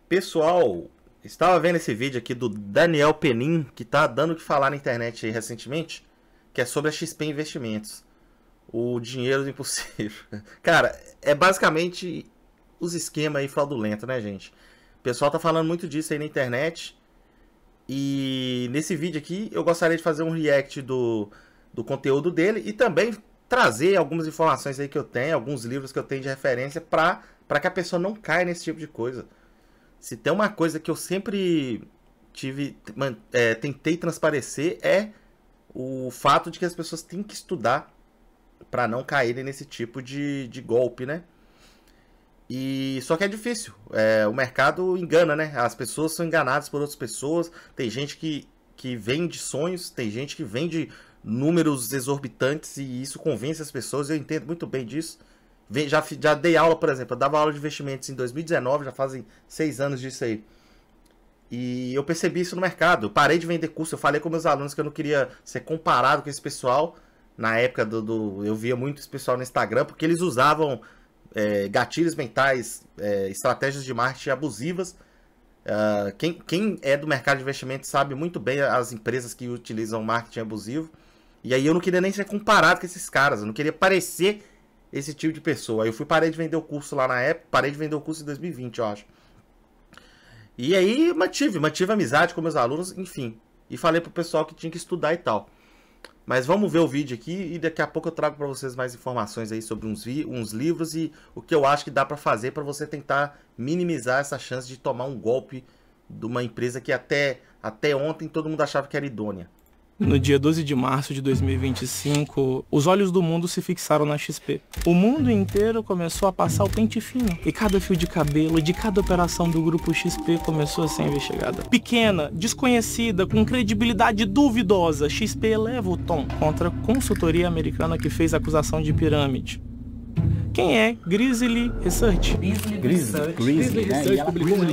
Pessoal, estava vendo esse vídeo aqui do Daniel Penin, que tá dando o que falar na internet aí recentemente, que é sobre a XP Investimentos. O dinheiro do impossível. Cara, é basicamente os esquemas aí fraudulentos, né, gente? O pessoal tá falando muito disso aí na internet. E nesse vídeo aqui eu gostaria de fazer um react do conteúdo dele e também trazer algumas informações aí que eu tenho, alguns livros que eu tenho de referência para que a pessoa não caia nesse tipo de coisa. Se tem uma coisa que eu sempre tentei transparecer é o fato de que as pessoas têm que estudar para não caírem nesse tipo de golpe, né? E só que é difícil. O mercado engana, né? As pessoas são enganadas por outras pessoas. Tem gente que vende sonhos, tem gente que vende números exorbitantes e isso convence as pessoas. Eu entendo muito bem disso. Já dei aula, por exemplo, eu dava aula de investimentos em 2019, já fazem 6 anos disso aí. E eu percebi isso no mercado. Eu parei de vender curso, eu falei com meus alunos que eu não queria ser comparado com esse pessoal. Na época eu via muito esse pessoal no Instagram, porque eles usavam gatilhos mentais, estratégias de marketing abusivas. Quem é do mercado de investimentos sabe muito bem as empresas que utilizam marketing abusivo. E aí eu não queria nem ser comparado com esses caras, eu não queria parecer esse tipo de pessoa. Aí eu parei de vender o curso lá na época, parei de vender o curso em 2020, eu acho. E aí mantive amizade com meus alunos, enfim. E falei pro pessoal que tinha que estudar e tal. Mas vamos ver o vídeo aqui e daqui a pouco eu trago para vocês mais informações aí sobre uns livros e o que eu acho que dá para fazer para você tentar minimizar essa chance de tomar um golpe de uma empresa que até ontem todo mundo achava que era idônea. No dia 12 de março de 2025, os olhos do mundo se fixaram na XP. O mundo inteiro começou a passar o pente fino. E cada fio de cabelo de cada operação do grupo XP começou a ser investigada. Pequena, desconhecida, com credibilidade duvidosa, XP eleva o tom contra a consultoria americana que fez acusação de pirâmide. Quem é Grizzly Research? Grizzly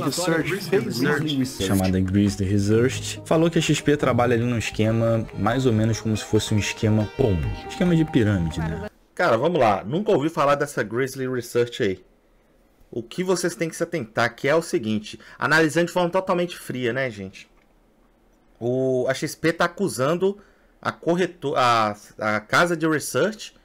Research, chamada Grizzly Research, falou que a XP trabalha ali num esquema mais ou menos como se fosse um esquema pombo, esquema de pirâmide, né? Cara, vamos lá, nunca ouvi falar dessa Grizzly Research aí. O que vocês têm que se atentar que é o seguinte, analisando de forma totalmente fria, né, gente? A XP tá acusando a casa de research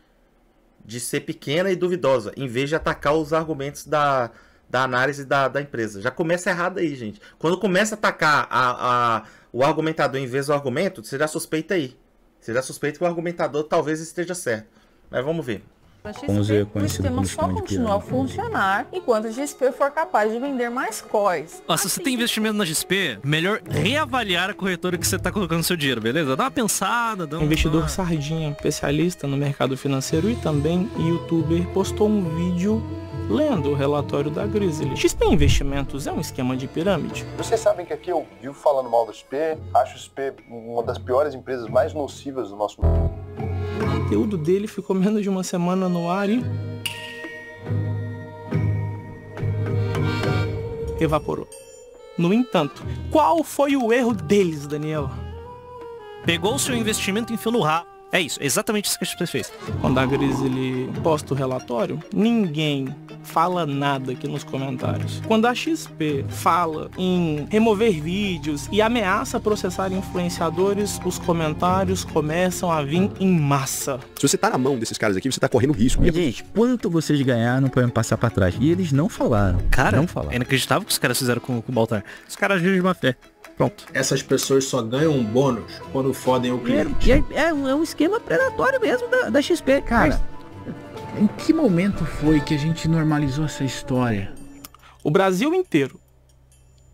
de ser pequena e duvidosa, em vez de atacar os argumentos da análise da empresa. Já começa errado aí, gente. Quando começa a atacar o argumentador em vez do argumento, você já suspeita aí. Você já suspeita que o argumentador talvez esteja certo. Mas vamos ver. Vamos ver, O sistema só continua a funcionar enquanto a XP for capaz de vender mais coins. Se você tem investimento na XP, melhor reavaliar a corretora que você está colocando seu dinheiro, beleza? Dá uma pensada. Investidor sardinha, especialista no mercado financeiro e também youtuber, postou um vídeo lendo o relatório da Grizzly. XP Investimentos é um esquema de pirâmide? Vocês sabem que aqui eu vivo falando mal da XP, acho a XP uma das piores empresas mais nocivas do nosso mundo. O conteúdo dele ficou menos de uma semana no ar e evaporou. No entanto, qual foi o erro deles, Daniel? Pegou o seu investimento e enfiou no rabo. É isso, exatamente isso que a XP fez. Quando a Grizzly posta o relatório, ninguém fala nada aqui nos comentários. Quando a XP fala em remover vídeos e ameaça processar influenciadores, os comentários começam a vir em massa. Se você tá na mão desses caras aqui, você tá correndo risco. E, gente, quanto vocês ganharam pra me passar pra trás? E eles não falaram. Cara, não falaram. É inacreditável o que os caras fizeram com o Baltar. Os caras agiram de má fé. Pronto. Essas pessoas só ganham um bônus quando fodem o cliente. É um esquema predatório mesmo da XP. Cara, em que momento foi que a gente normalizou essa história? O Brasil inteiro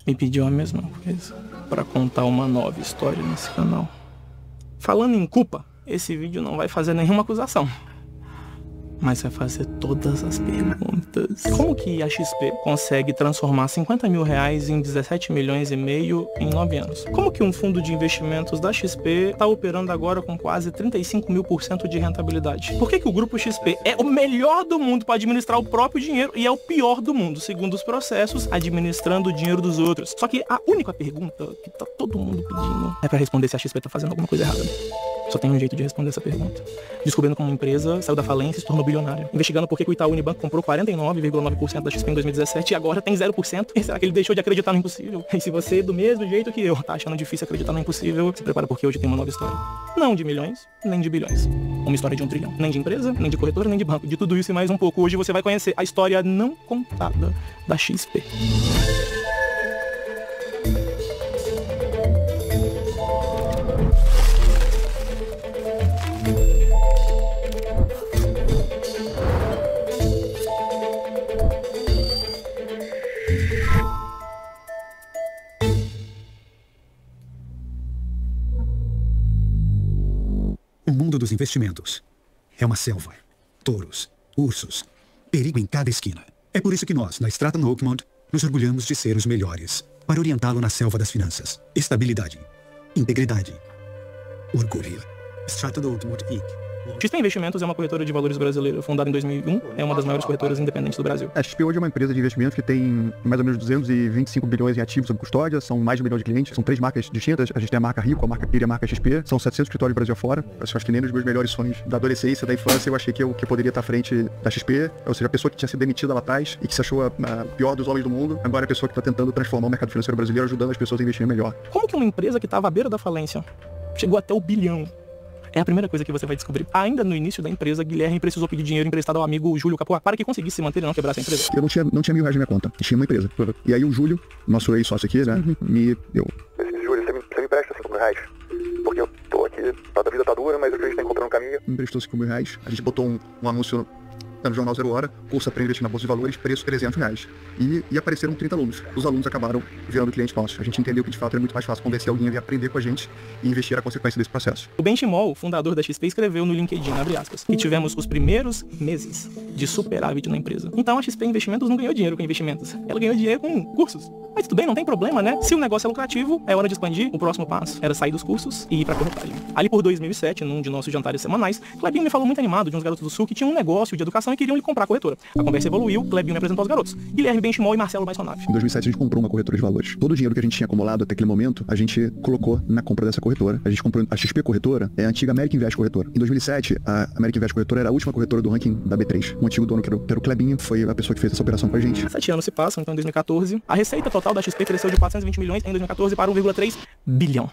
me pediu a mesma coisa para contar uma nova história nesse canal. Falando em culpa, esse vídeo não vai fazer nenhuma acusação, mas vai fazer todas as perguntas. Como que a XP consegue transformar 50 mil reais em 17 milhões e meio em 9 anos? Como que um fundo de investimentos da XP está operando agora com quase 35.000% de rentabilidade? Por que o grupo XP é o melhor do mundo para administrar o próprio dinheiro e é o pior do mundo, segundo os processos, administrando o dinheiro dos outros? Só que a única pergunta que tá todo mundo pedindo é para responder se a XP tá fazendo alguma coisa errada. Só tem um jeito de responder essa pergunta. Descobrindo como uma empresa saiu da falência e se tornou bilionária. Investigando por que o Itaú Unibanco comprou 49,9% da XP em 2017 e agora tem 0%. E será que ele deixou de acreditar no impossível? E se você, do mesmo jeito que eu, tá achando difícil acreditar no impossível, se prepara porque hoje tem uma nova história. Não de milhões, nem de bilhões. Uma história de 1 trilhão. Nem de empresa, nem de corretora, nem de banco. De tudo isso e mais um pouco. Hoje você vai conhecer a história não contada da XP. O mundo dos investimentos é uma selva. Touros, ursos, perigo em cada esquina. É por isso que nós, na Stratton Oakmont, nos orgulhamos de ser os melhores para orientá-lo na selva das finanças. Estabilidade, integridade, orgulho. Stratton Oakmont Inc. XP Investimentos é uma corretora de valores brasileira, fundada em 2001, é uma das maiores corretoras independentes do Brasil. A XP hoje é uma empresa de investimentos que tem mais ou menos 225 bilhões em ativos sob custódia, são mais de 1 milhão de clientes, são 3 marcas distintas, a gente tem a marca Rico, a marca Pira e a marca XP, são 700 escritórios Brasil afora. Eu acho que nem nos meus melhores sonhos da adolescência, da infância, eu achei que eu poderia estar à frente da XP, ou seja, a pessoa que tinha sido demitida lá atrás e que se achou a pior dos homens do mundo, agora é a pessoa que está tentando transformar o mercado financeiro brasileiro, ajudando as pessoas a investirem melhor. Como que uma empresa que estava à beira da falência chegou até o bilhão? É a primeira coisa que você vai descobrir. Ainda no início da empresa, Guilherme precisou pedir dinheiro emprestado ao amigo Júlio Capoá para que conseguisse se manter e não quebrasse a empresa. Eu não tinha R$1.000 na minha conta, tinha uma empresa. E aí o Júlio, nosso ex-sócio aqui, né, me deu. Júlio, você me empresta R$5.000? Porque eu tô aqui, a vida tá dura, mas eu acredito que encontrando um caminho. Me emprestou R$5.000, a gente botou um anúncio no Jornal 0 Hora, curso Aprender a Investir na Bolsa de Valores, preço R$300. E apareceram 30 alunos. Os alunos acabaram virando clientes nossos. A gente entendeu que de fato é muito mais fácil convencer alguém a vir aprender com a gente e investir a consequência desse processo. O Benchimol, fundador da XP, escreveu no LinkedIn, abre aspas, que tivemos os primeiros meses de superávit na empresa. Então a XP Investimentos não ganhou dinheiro com investimentos. Ela ganhou dinheiro com cursos. Mas tudo bem, não tem problema, né? Se o negócio é lucrativo, é hora de expandir. O próximo passo era sair dos cursos e ir pra corretagem. Ali por 2007, num de nossos jantares semanais, Clebinho me falou muito animado de uns garotos do Sul que tinham um negócio de educação e queriam lhe comprar a corretora. A conversa evoluiu, Clebinho me apresentou aos garotos. Guilherme Benchimol e Marcelo Baisonave. Em 2007 a gente comprou uma corretora de valores. Todo o dinheiro que a gente tinha acumulado até aquele momento, a gente colocou na compra dessa corretora. A gente comprou a XP Corretora, é a antiga American Invest Corretora. Em 2007, a American Invest Corretora era a última corretora do ranking da B3. O antigo dono, que era o Clebinho, foi a pessoa que fez essa operação com a gente. 7 anos se passam, então em 2014, a receita total da XP cresceu de 420 milhões em 2014 para 1,3 bilhão.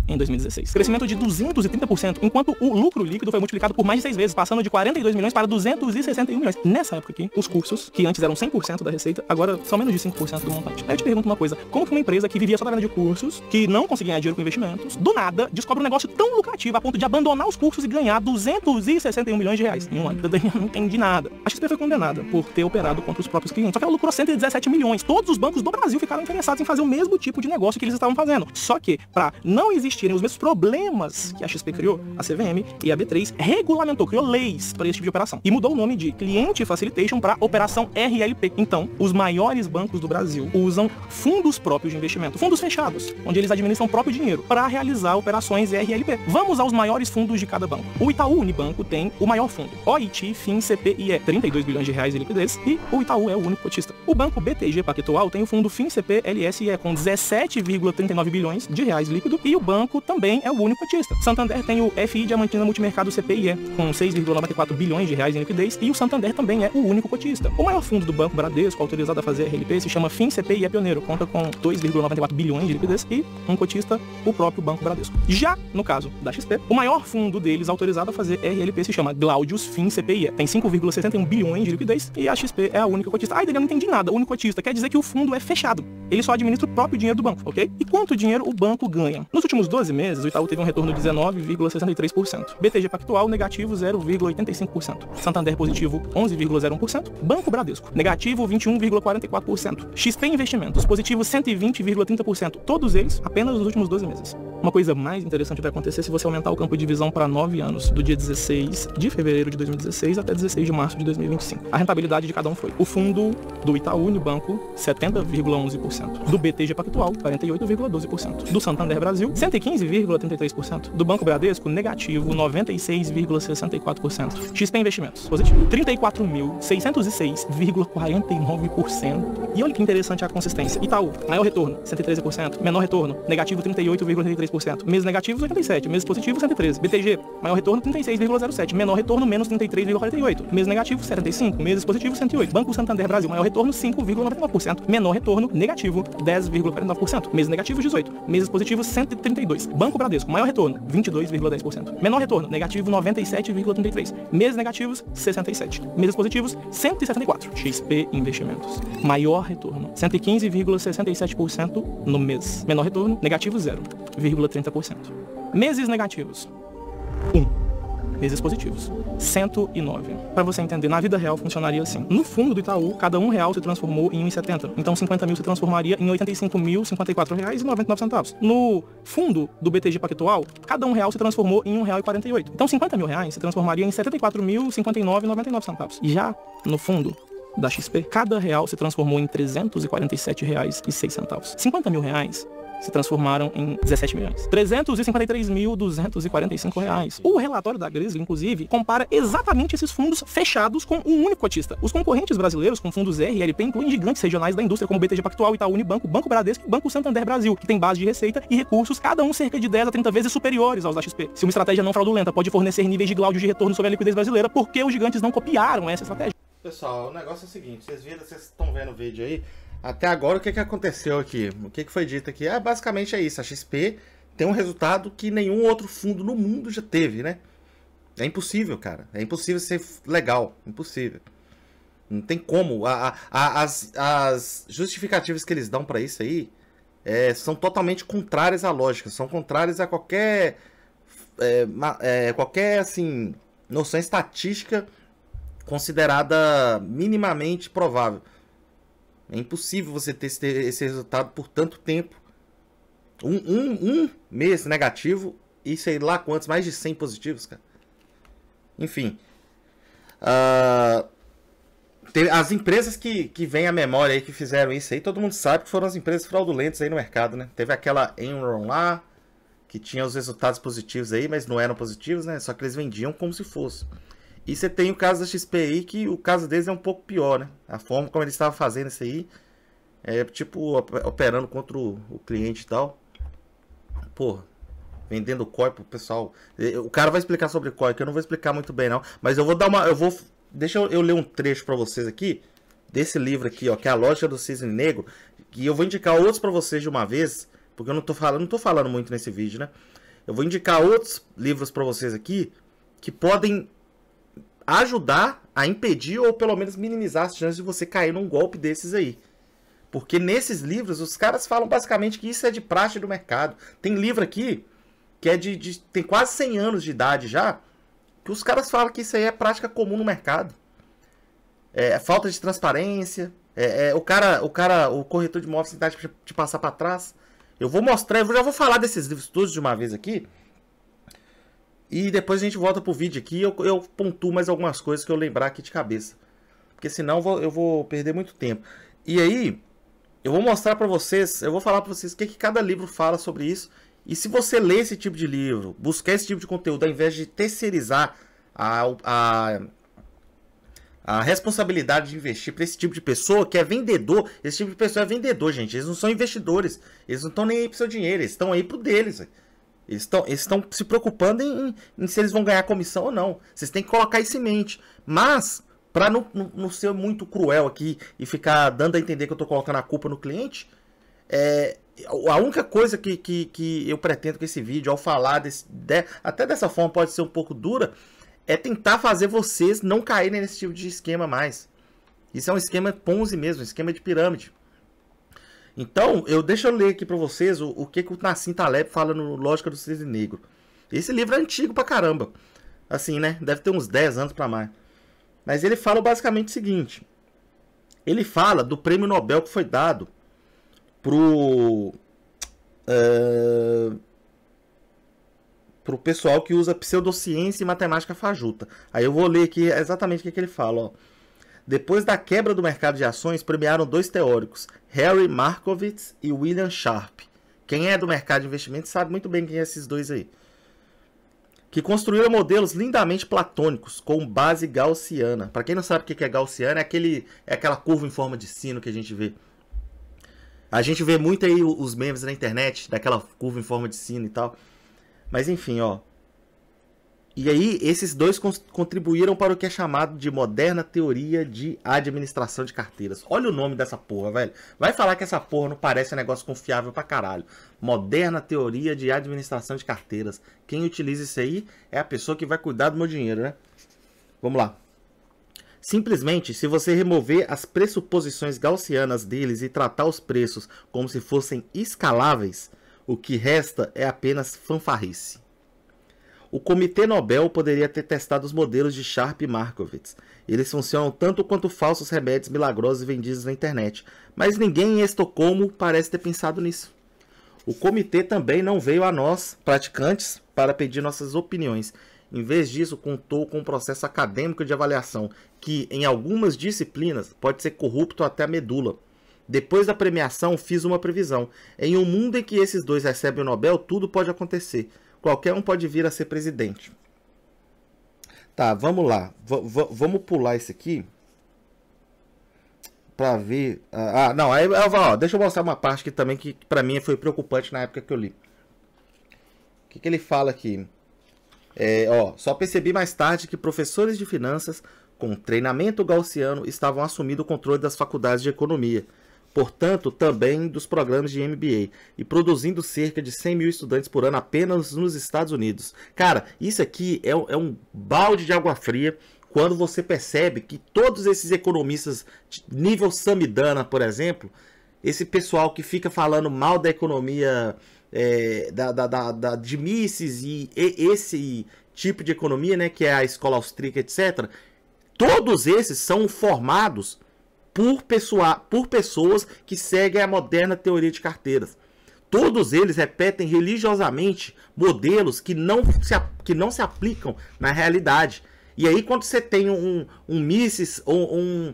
Em 2016. Crescimento de 230%, enquanto o lucro líquido foi multiplicado por mais de 6 vezes, passando de 42 milhões para 261 milhões. Nessa época aqui, os cursos, que antes eram 100% da receita, agora são menos de 5% do montante. Aí eu te pergunto uma coisa, como que uma empresa que vivia só da venda de cursos, que não conseguia ganhar dinheiro com investimentos, do nada, descobre um negócio tão lucrativo a ponto de abandonar os cursos e ganhar 261 milhões de reais em um ano? Eu não entendi nada. A XP foi condenada por ter operado contra os próprios clientes, só que ela lucrou 117 milhões. Todos os bancos do Brasil ficaram interessados em fazer o mesmo tipo de negócio que eles estavam fazendo. Só que, para não existirem os mesmos problemas que a XP criou, a CVM e a B3 regulamentou, criou leis para esse tipo de operação e mudou o nome de Client Facilitation para Operação RLP. Então, os maiores bancos do Brasil usam fundos próprios de investimento, fundos fechados, onde eles administram o próprio dinheiro para realizar operações RLP. Vamos aos maiores fundos de cada banco. O Itaú Unibanco tem o maior fundo, OIT, FIM, CPIE, 32 bilhões de reais em liquidez, e o Itaú é o único cotista. O banco BTG Pactual tem o fundo FIM, CP, LSE com 17,39 bilhões de reais líquido, e o banco também é o único cotista. Santander tem o FI Diamantina Multimercado CPIE com 6,94 bilhões de reais em liquidez, e o Santander também é o único cotista. O maior fundo do Banco Bradesco, autorizado a fazer RLP, se chama FIM CPIE Pioneiro, conta com 2,94 bilhões de liquidez e um cotista, o próprio Banco Bradesco. Já no caso da XP, o maior fundo deles autorizado a fazer RLP se chama Glaudius FIM CPIE, tem 5,61 bilhões de liquidez e a XP é a única cotista. Ai, eu não entendi nada. O único cotista quer dizer que o fundo é fechado. Ele só administra o próprio dinheiro do banco, ok? E quanto dinheiro o banco ganha? Nos últimos 12 meses, o Itaú teve um retorno de 19,63%. BTG Pactual, negativo 0,85%. Santander, positivo 11,01%. Banco Bradesco, negativo 21,44%. XP Investimentos, positivo 120,30%. Todos eles apenas nos últimos 12 meses. Uma coisa mais interessante vai acontecer se você aumentar o campo de visão para 9 anos, do dia 16 de fevereiro de 2016 até 16 de março de 2025. A rentabilidade de cada um foi: o fundo do Itaú Unibanco, 70,11%. Do BTG Pactual, 48,12%. Do Santander Brasil, 115,33%. Do Banco Bradesco, negativo 96,64%. XP Investimentos, positivo 34.606,49%. E olha que interessante a consistência. Itaú, maior retorno, 113%. Menor retorno, negativo 38,33%. 83%. Meses negativos, 87%. Meses positivos, 113%. BTG, maior retorno, 36,07%. Menor retorno, menos 33,48%. Meses negativos, 75%. Meses positivos, 108%. Banco Santander Brasil, maior retorno, 5,99%. Menor retorno, negativo, 10,49%. Meses negativos, 18%. Meses positivos, 132%. Banco Bradesco, maior retorno, 22,10%. Menor retorno, negativo, 97,33%. Meses negativos, 67%. Meses positivos, 174%. XP Investimentos. Maior retorno, 115,67% no mês. Menor retorno, negativo 0,30%. Meses negativos, 1. Meses positivos, 109. Para você entender, na vida real funcionaria assim. No fundo do Itaú, cada R$1 se transformou em 1,70. Então 50 mil se transformaria em R$ 85.054,99. No fundo do BTG Pactual, cada R$1 se transformou em R$1,48. Então 50 mil reais se transformaria em R$ 74.059,99. E já no fundo da XP, cada real se transformou em R$ 347,06. 50 mil reais se transformaram em 17 milhões. 353.245 reais. O relatório da Gresly, inclusive, compara exatamente esses fundos fechados com um único cotista. Os concorrentes brasileiros com fundos R e LP incluem gigantes regionais da indústria como BTG Pactual, Itaú Unibanco, Banco Bradesco e Banco Santander Brasil, que tem base de receita e recursos, cada um cerca de 10 a 30 vezes superiores aos da XP. Se uma estratégia não fraudulenta pode fornecer níveis de Glaude de retorno sobre a liquidez brasileira, por que os gigantes não copiaram essa estratégia? Pessoal, o negócio é o seguinte, vocês estão vendo o vídeo aí, até agora o que aconteceu aqui? O que foi dito aqui? Basicamente é isso, a XP tem um resultado que nenhum outro fundo no mundo já teve, né? É impossível, cara, é impossível ser legal, impossível. Não tem como, as justificativas que eles dão pra isso aí são totalmente contrárias à lógica, são contrárias a qualquer, assim, noção estatística considerada minimamente provável. É impossível você ter esse resultado por tanto tempo. Um mês negativo e sei lá quantos, mais de 100 positivos, cara. Enfim. As empresas que vêm à memória aí, que fizeram isso aí, todo mundo sabe que foram as empresas fraudulentas aí no mercado, né? Teve aquela Enron lá, que tinha os resultados positivos aí, mas não eram positivos, né? Só que eles vendiam como se fosse. E você tem o caso da XP aí, que o caso deles é um pouco pior, né? A forma como eles estavam fazendo isso aí, tipo, operando contra o cliente e tal. Pô, vendendo COI pro pessoal. O cara vai explicar sobre COI, que eu não vou explicar muito bem não. Mas eu vou dar uma... Deixa eu ler um trecho pra vocês aqui, desse livro aqui, ó, que é A Lógica do Cisne Negro. E eu vou indicar outros pra vocês de uma vez, porque eu não tô falando muito nesse vídeo, né? Eu vou indicar outros livros pra vocês aqui, que podem ajudar a impedir ou pelo menos minimizar as chances de você cair num golpe desses aí. Porque nesses livros os caras falam basicamente que isso é de praxe do mercado. Tem livro aqui que é tem quase 100 anos de idade já, que os caras falam que isso aí é prática comum no mercado. É falta de transparência, o corretor de imóveis tentar te passar para trás. Eu vou mostrar, eu já vou falar desses livros todos de uma vez aqui. E depois a gente volta pro vídeo aqui e eu pontuo mais algumas coisas que eu lembrar aqui de cabeça. Porque senão eu vou perder muito tempo. E aí, eu vou mostrar pra vocês, eu vou falar pra vocês o que cada livro fala sobre isso. E se você ler esse tipo de livro, buscar esse tipo de conteúdo, ao invés de terceirizar a responsabilidade de investir para esse tipo de pessoa que é vendedor, esse tipo de pessoa é vendedor, gente. Eles não são investidores, eles não estão nem aí pro seu dinheiro, eles estão aí pro deles, Eles estão se preocupando em se eles vão ganhar comissão ou não. Vocês têm que colocar isso em mente. Mas, para não ser muito cruel aqui e ficar dando a entender que eu estou colocando a culpa no cliente, a única coisa que eu pretendo com esse vídeo, ao falar até dessa forma pode ser um pouco dura, é tentar fazer vocês não caírem nesse tipo de esquema mais. Isso é um esquema Ponzi mesmo, um esquema de pirâmide. Então, deixa eu ler aqui pra vocês o que o Nassim Taleb fala no Lógica do Cisne Negro. Esse livro é antigo pra caramba. Assim, né? Deve ter uns 10 anos pra mais. Mas ele fala basicamente o seguinte. Ele fala do prêmio Nobel que foi dado pro pessoal que usa pseudociência e matemática fajuta. Aí eu vou ler aqui exatamente o que ele fala, ó. Depois da quebra do mercado de ações, premiaram dois teóricos, Harry Markowitz e William Sharpe. Quem é do mercado de investimento sabe muito bem quem é esses dois aí. Que construíram modelos lindamente platônicos, com base gaussiana. Para quem não sabe o que é gaussiana, é aquela curva em forma de sino que a gente vê. A gente vê muito aí os memes na internet, daquela curva em forma de sino e tal. Mas enfim, ó. E aí, esses dois contribuíram para o que é chamado de moderna teoria de administração de carteiras. Olha o nome dessa porra, velho. Vai falar que essa porra não parece um negócio confiável pra caralho. Moderna teoria de administração de carteiras. Quem utiliza isso aí é a pessoa que vai cuidar do meu dinheiro, né? Vamos lá. Simplesmente, se você remover as pressuposições gaussianas deles e tratar os preços como se fossem escaláveis, o que resta é apenas fanfarrice. O Comitê Nobel poderia ter testado os modelos de Sharpe e Markowitz. Eles funcionam tanto quanto falsos remédios milagrosos vendidos na internet, mas ninguém em Estocolmo parece ter pensado nisso. O comitê também não veio a nós, praticantes, para pedir nossas opiniões. Em vez disso, contou com um processo acadêmico de avaliação, que, em algumas disciplinas, pode ser corrupto até a medula. Depois da premiação, fiz uma previsão. Em um mundo em que esses dois recebem o Nobel, tudo pode acontecer. Qualquer um pode vir a ser presidente. Tá, vamos lá. Vamos pular esse aqui. Pra ver... não, aí, ó, deixa eu mostrar uma parte que também que pra mim foi preocupante na época que eu li. O que ele fala aqui? Só percebi mais tarde que professores de finanças com treinamento gaussiano estavam assumindo o controle das faculdades de economia, portanto também dos programas de MBA, e produzindo cerca de 100 mil estudantes por ano apenas nos Estados Unidos. Cara, isso aqui é um balde de água fria quando você percebe que todos esses economistas nível Samidana, por exemplo, esse pessoal que fica falando mal da economia... de Mises e esse tipo de economia, né, que é a escola austríaca, etc. Todos esses são formados por pessoas que seguem a moderna teoria de carteiras. Todos eles repetem religiosamente modelos que não se aplicam na realidade. E aí, quando você tem um Mises ou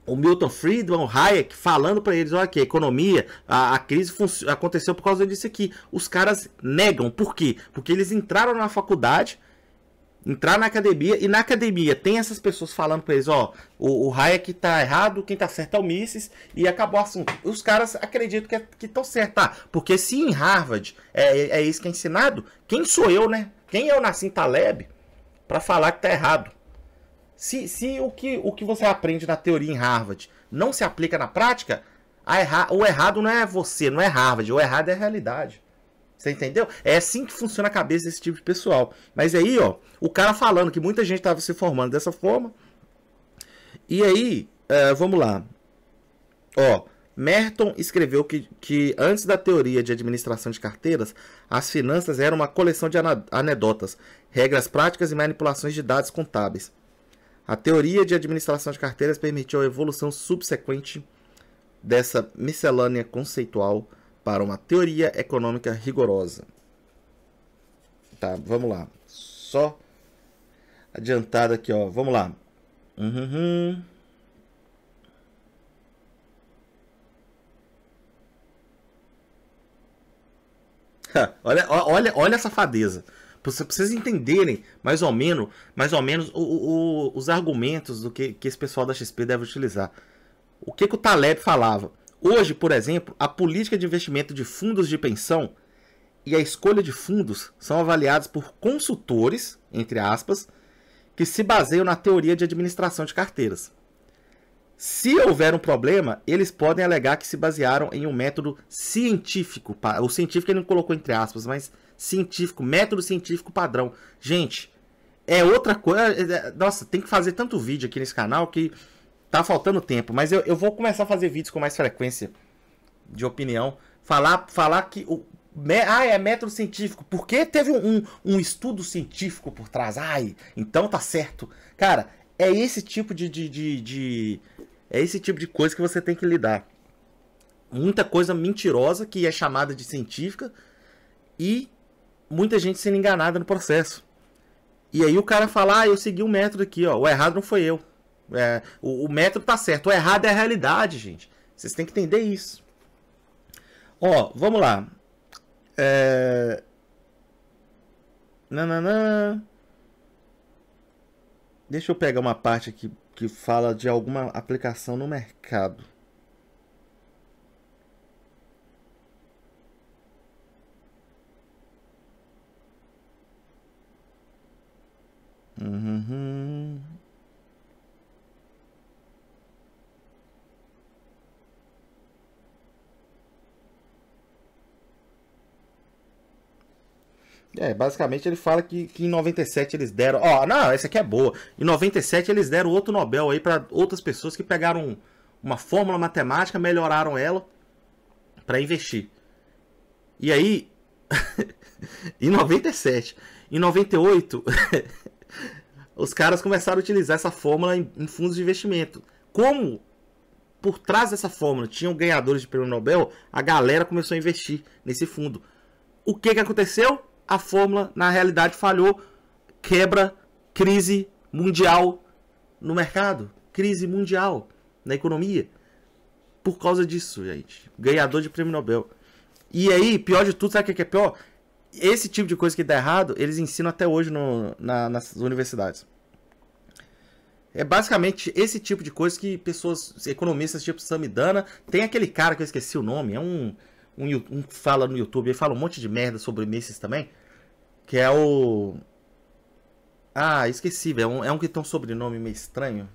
o Milton Friedman, o Hayek, falando para eles, olha aqui, a economia, a crise aconteceu por causa disso aqui. Os caras negam. Por quê? Porque eles entraram na faculdade, entraram na academia, e na academia tem essas pessoas falando para eles, ó, o Hayek tá errado, quem tá certo é o Mises, e acabou assim. Os caras acreditam que estão certos, tá? Porque se em Harvard é isso que é ensinado, quem sou eu, né? Quem é o Nassim Taleb para falar que tá errado? Se o que você aprende na teoria em Harvard não se aplica na prática, o errado não é você, não é Harvard, o errado é a realidade. Você entendeu? É assim que funciona a cabeça desse tipo de pessoal. Mas aí, ó, o cara falando que muita gente estava se formando dessa forma. E aí, vamos lá. Ó, Merton escreveu que antes da teoria de administração de carteiras, as finanças eram uma coleção de anedotas, regras práticas e manipulações de dados contábeis. A teoria de administração de carteiras permitiu a evolução subsequente dessa miscelânea conceitual para uma teoria econômica rigorosa. Tá, vamos lá. Só adiantado aqui, ó. Vamos lá. Olha a safadeza. Para vocês entenderem mais ou menos os argumentos do que esse pessoal da XP deve utilizar. O que o Taleb falava? Hoje, por exemplo, a política de investimento de fundos de pensão e a escolha de fundos são avaliados por consultores, entre aspas, que se baseiam na teoria de administração de carteiras. Se houver um problema, eles podem alegar que se basearam em um método científico. O científico ele não colocou entre aspas, mas científico, método científico padrão. Gente, é outra coisa. Nossa, tem que fazer tanto vídeo aqui nesse canal que tá faltando tempo. Mas eu vou começar a fazer vídeos com mais frequência de opinião. Falar que é método científico. Porque teve um estudo científico por trás. Então tá certo. Cara, é esse tipo é esse tipo de coisa que você tem que lidar. Muita coisa mentirosa que é chamada de científica e muita gente sendo enganada no processo. E aí o cara fala, eu segui o método aqui, ó. O errado não foi eu. O método tá certo. O errado é a realidade, gente. Vocês têm que entender isso. Ó, vamos lá. Deixa eu pegar uma parte aqui que fala de alguma aplicação no mercado. Basicamente ele fala que em 97 eles deram... Ó, não, essa aqui é boa. Em 97 eles deram outro Nobel aí para outras pessoas que pegaram uma fórmula matemática, melhoraram ela para investir. E aí, em 97, em 98, os caras começaram a utilizar essa fórmula em fundos de investimento. Como por trás dessa fórmula tinham ganhadores de prêmio Nobel, a galera começou a investir nesse fundo. O que aconteceu? A fórmula, na realidade, falhou. Quebra, crise mundial no mercado. Crise mundial na economia. Por causa disso, gente. Ganhador de prêmio Nobel. E aí, pior de tudo, sabe o que é pior? Esse tipo de coisa que dá errado, eles ensinam até hoje nas universidades. É basicamente esse tipo de coisa que pessoas, economistas tipo Samidana, tem aquele cara que eu esqueci o nome, é um fala no YouTube, ele fala um monte de merda sobre Mises também, que é o... Ah, esqueci, velho, é um que tem um sobrenome meio estranho.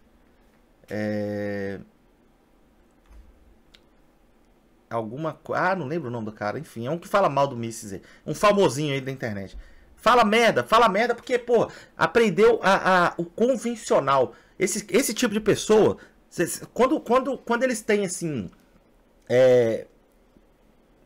Não lembro o nome do cara, enfim, é um que fala mal do Mises aí, um famosinho aí da internet. Fala merda porque, pô, aprendeu o convencional. Esse tipo de pessoa, quando eles têm, assim,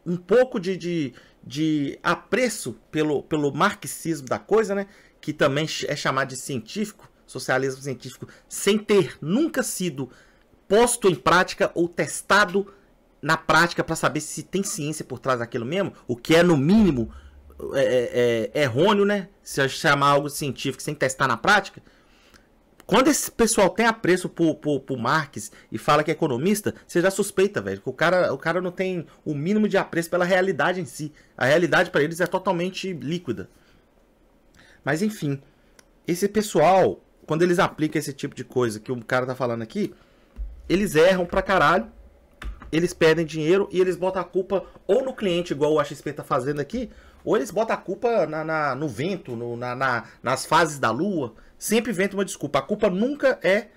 um pouco de apreço pelo marxismo da coisa, né? Que também é chamado de científico, socialismo científico, sem ter nunca sido posto em prática ou testado na prática para saber se tem ciência por trás daquilo mesmo, o que é, no mínimo, errôneo, né? Se chamar algo científico sem testar na prática. Quando esse pessoal tem apreço por Marx e fala que é economista, você já suspeita, velho, que o cara não tem o mínimo de apreço pela realidade em si. A realidade para eles é totalmente líquida. Mas enfim, esse pessoal, quando eles aplicam esse tipo de coisa que o cara tá falando aqui, eles erram pra caralho, eles perdem dinheiro e eles botam a culpa ou no cliente, igual o XP tá fazendo aqui, ou eles botam a culpa no vento, nas fases da lua. Sempre inventam uma desculpa. A culpa nunca é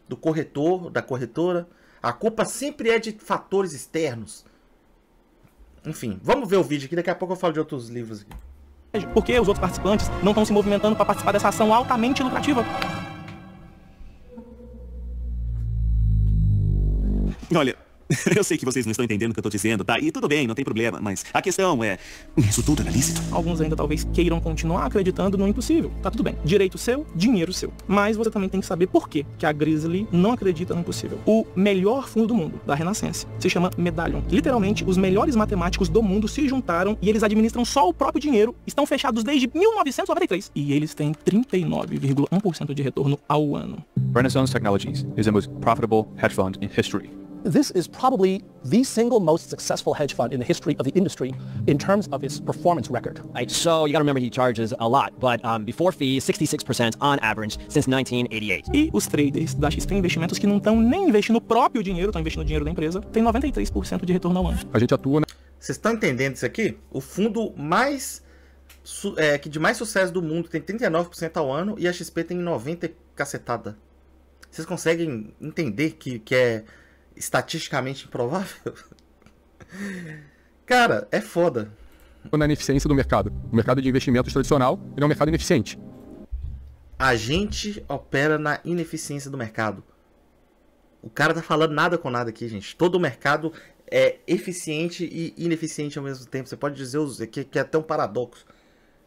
do corretor, da corretora. A culpa sempre é de fatores externos. Enfim, vamos ver o vídeo aqui. Daqui a pouco eu falo de outros livros aqui. Porque os outros participantes não estão se movimentando para participar dessa ação altamente lucrativa. Olha, eu sei que vocês não estão entendendo o que eu tô dizendo, tá? E tudo bem, não tem problema, mas a questão é... Isso tudo era lícito? Alguns ainda talvez queiram continuar acreditando no impossível. Tá tudo bem. Direito seu, dinheiro seu. Mas você também tem que saber por que a Grizzly não acredita no impossível. O melhor fundo do mundo, da Renascença, se chama Medallion. Literalmente, os melhores matemáticos do mundo se juntaram e eles administram só o próprio dinheiro. Estão fechados desde 1993. E eles têm 39,1% de retorno ao ano. Renaissance Technologies is the most profitable hedge fund in history. This is probably the single most successful hedge fund in the history of the industry in terms of its performance record. Right, so you gotta remember he charges a lot, but before fees, 66% on average since 1988. E os traders da XP Investimentos que não estão nem investindo no próprio dinheiro, estão investindo no dinheiro da empresa, tem 93% de retorno ao ano. A gente atua, né? Vocês estão entendendo isso aqui? O fundo de mais sucesso do mundo tem 39% ao ano e a XP tem 90% cacetada. Vocês conseguem entender que é estatisticamente improvável? Cara, é foda. Na ineficiência do mercado. O mercado de investimentos tradicional, ele é um mercado ineficiente. A gente opera na ineficiência do mercado. O cara tá falando nada com nada aqui, gente. Todo o mercado é eficiente e ineficiente ao mesmo tempo. Você pode dizer que é até um paradoxo.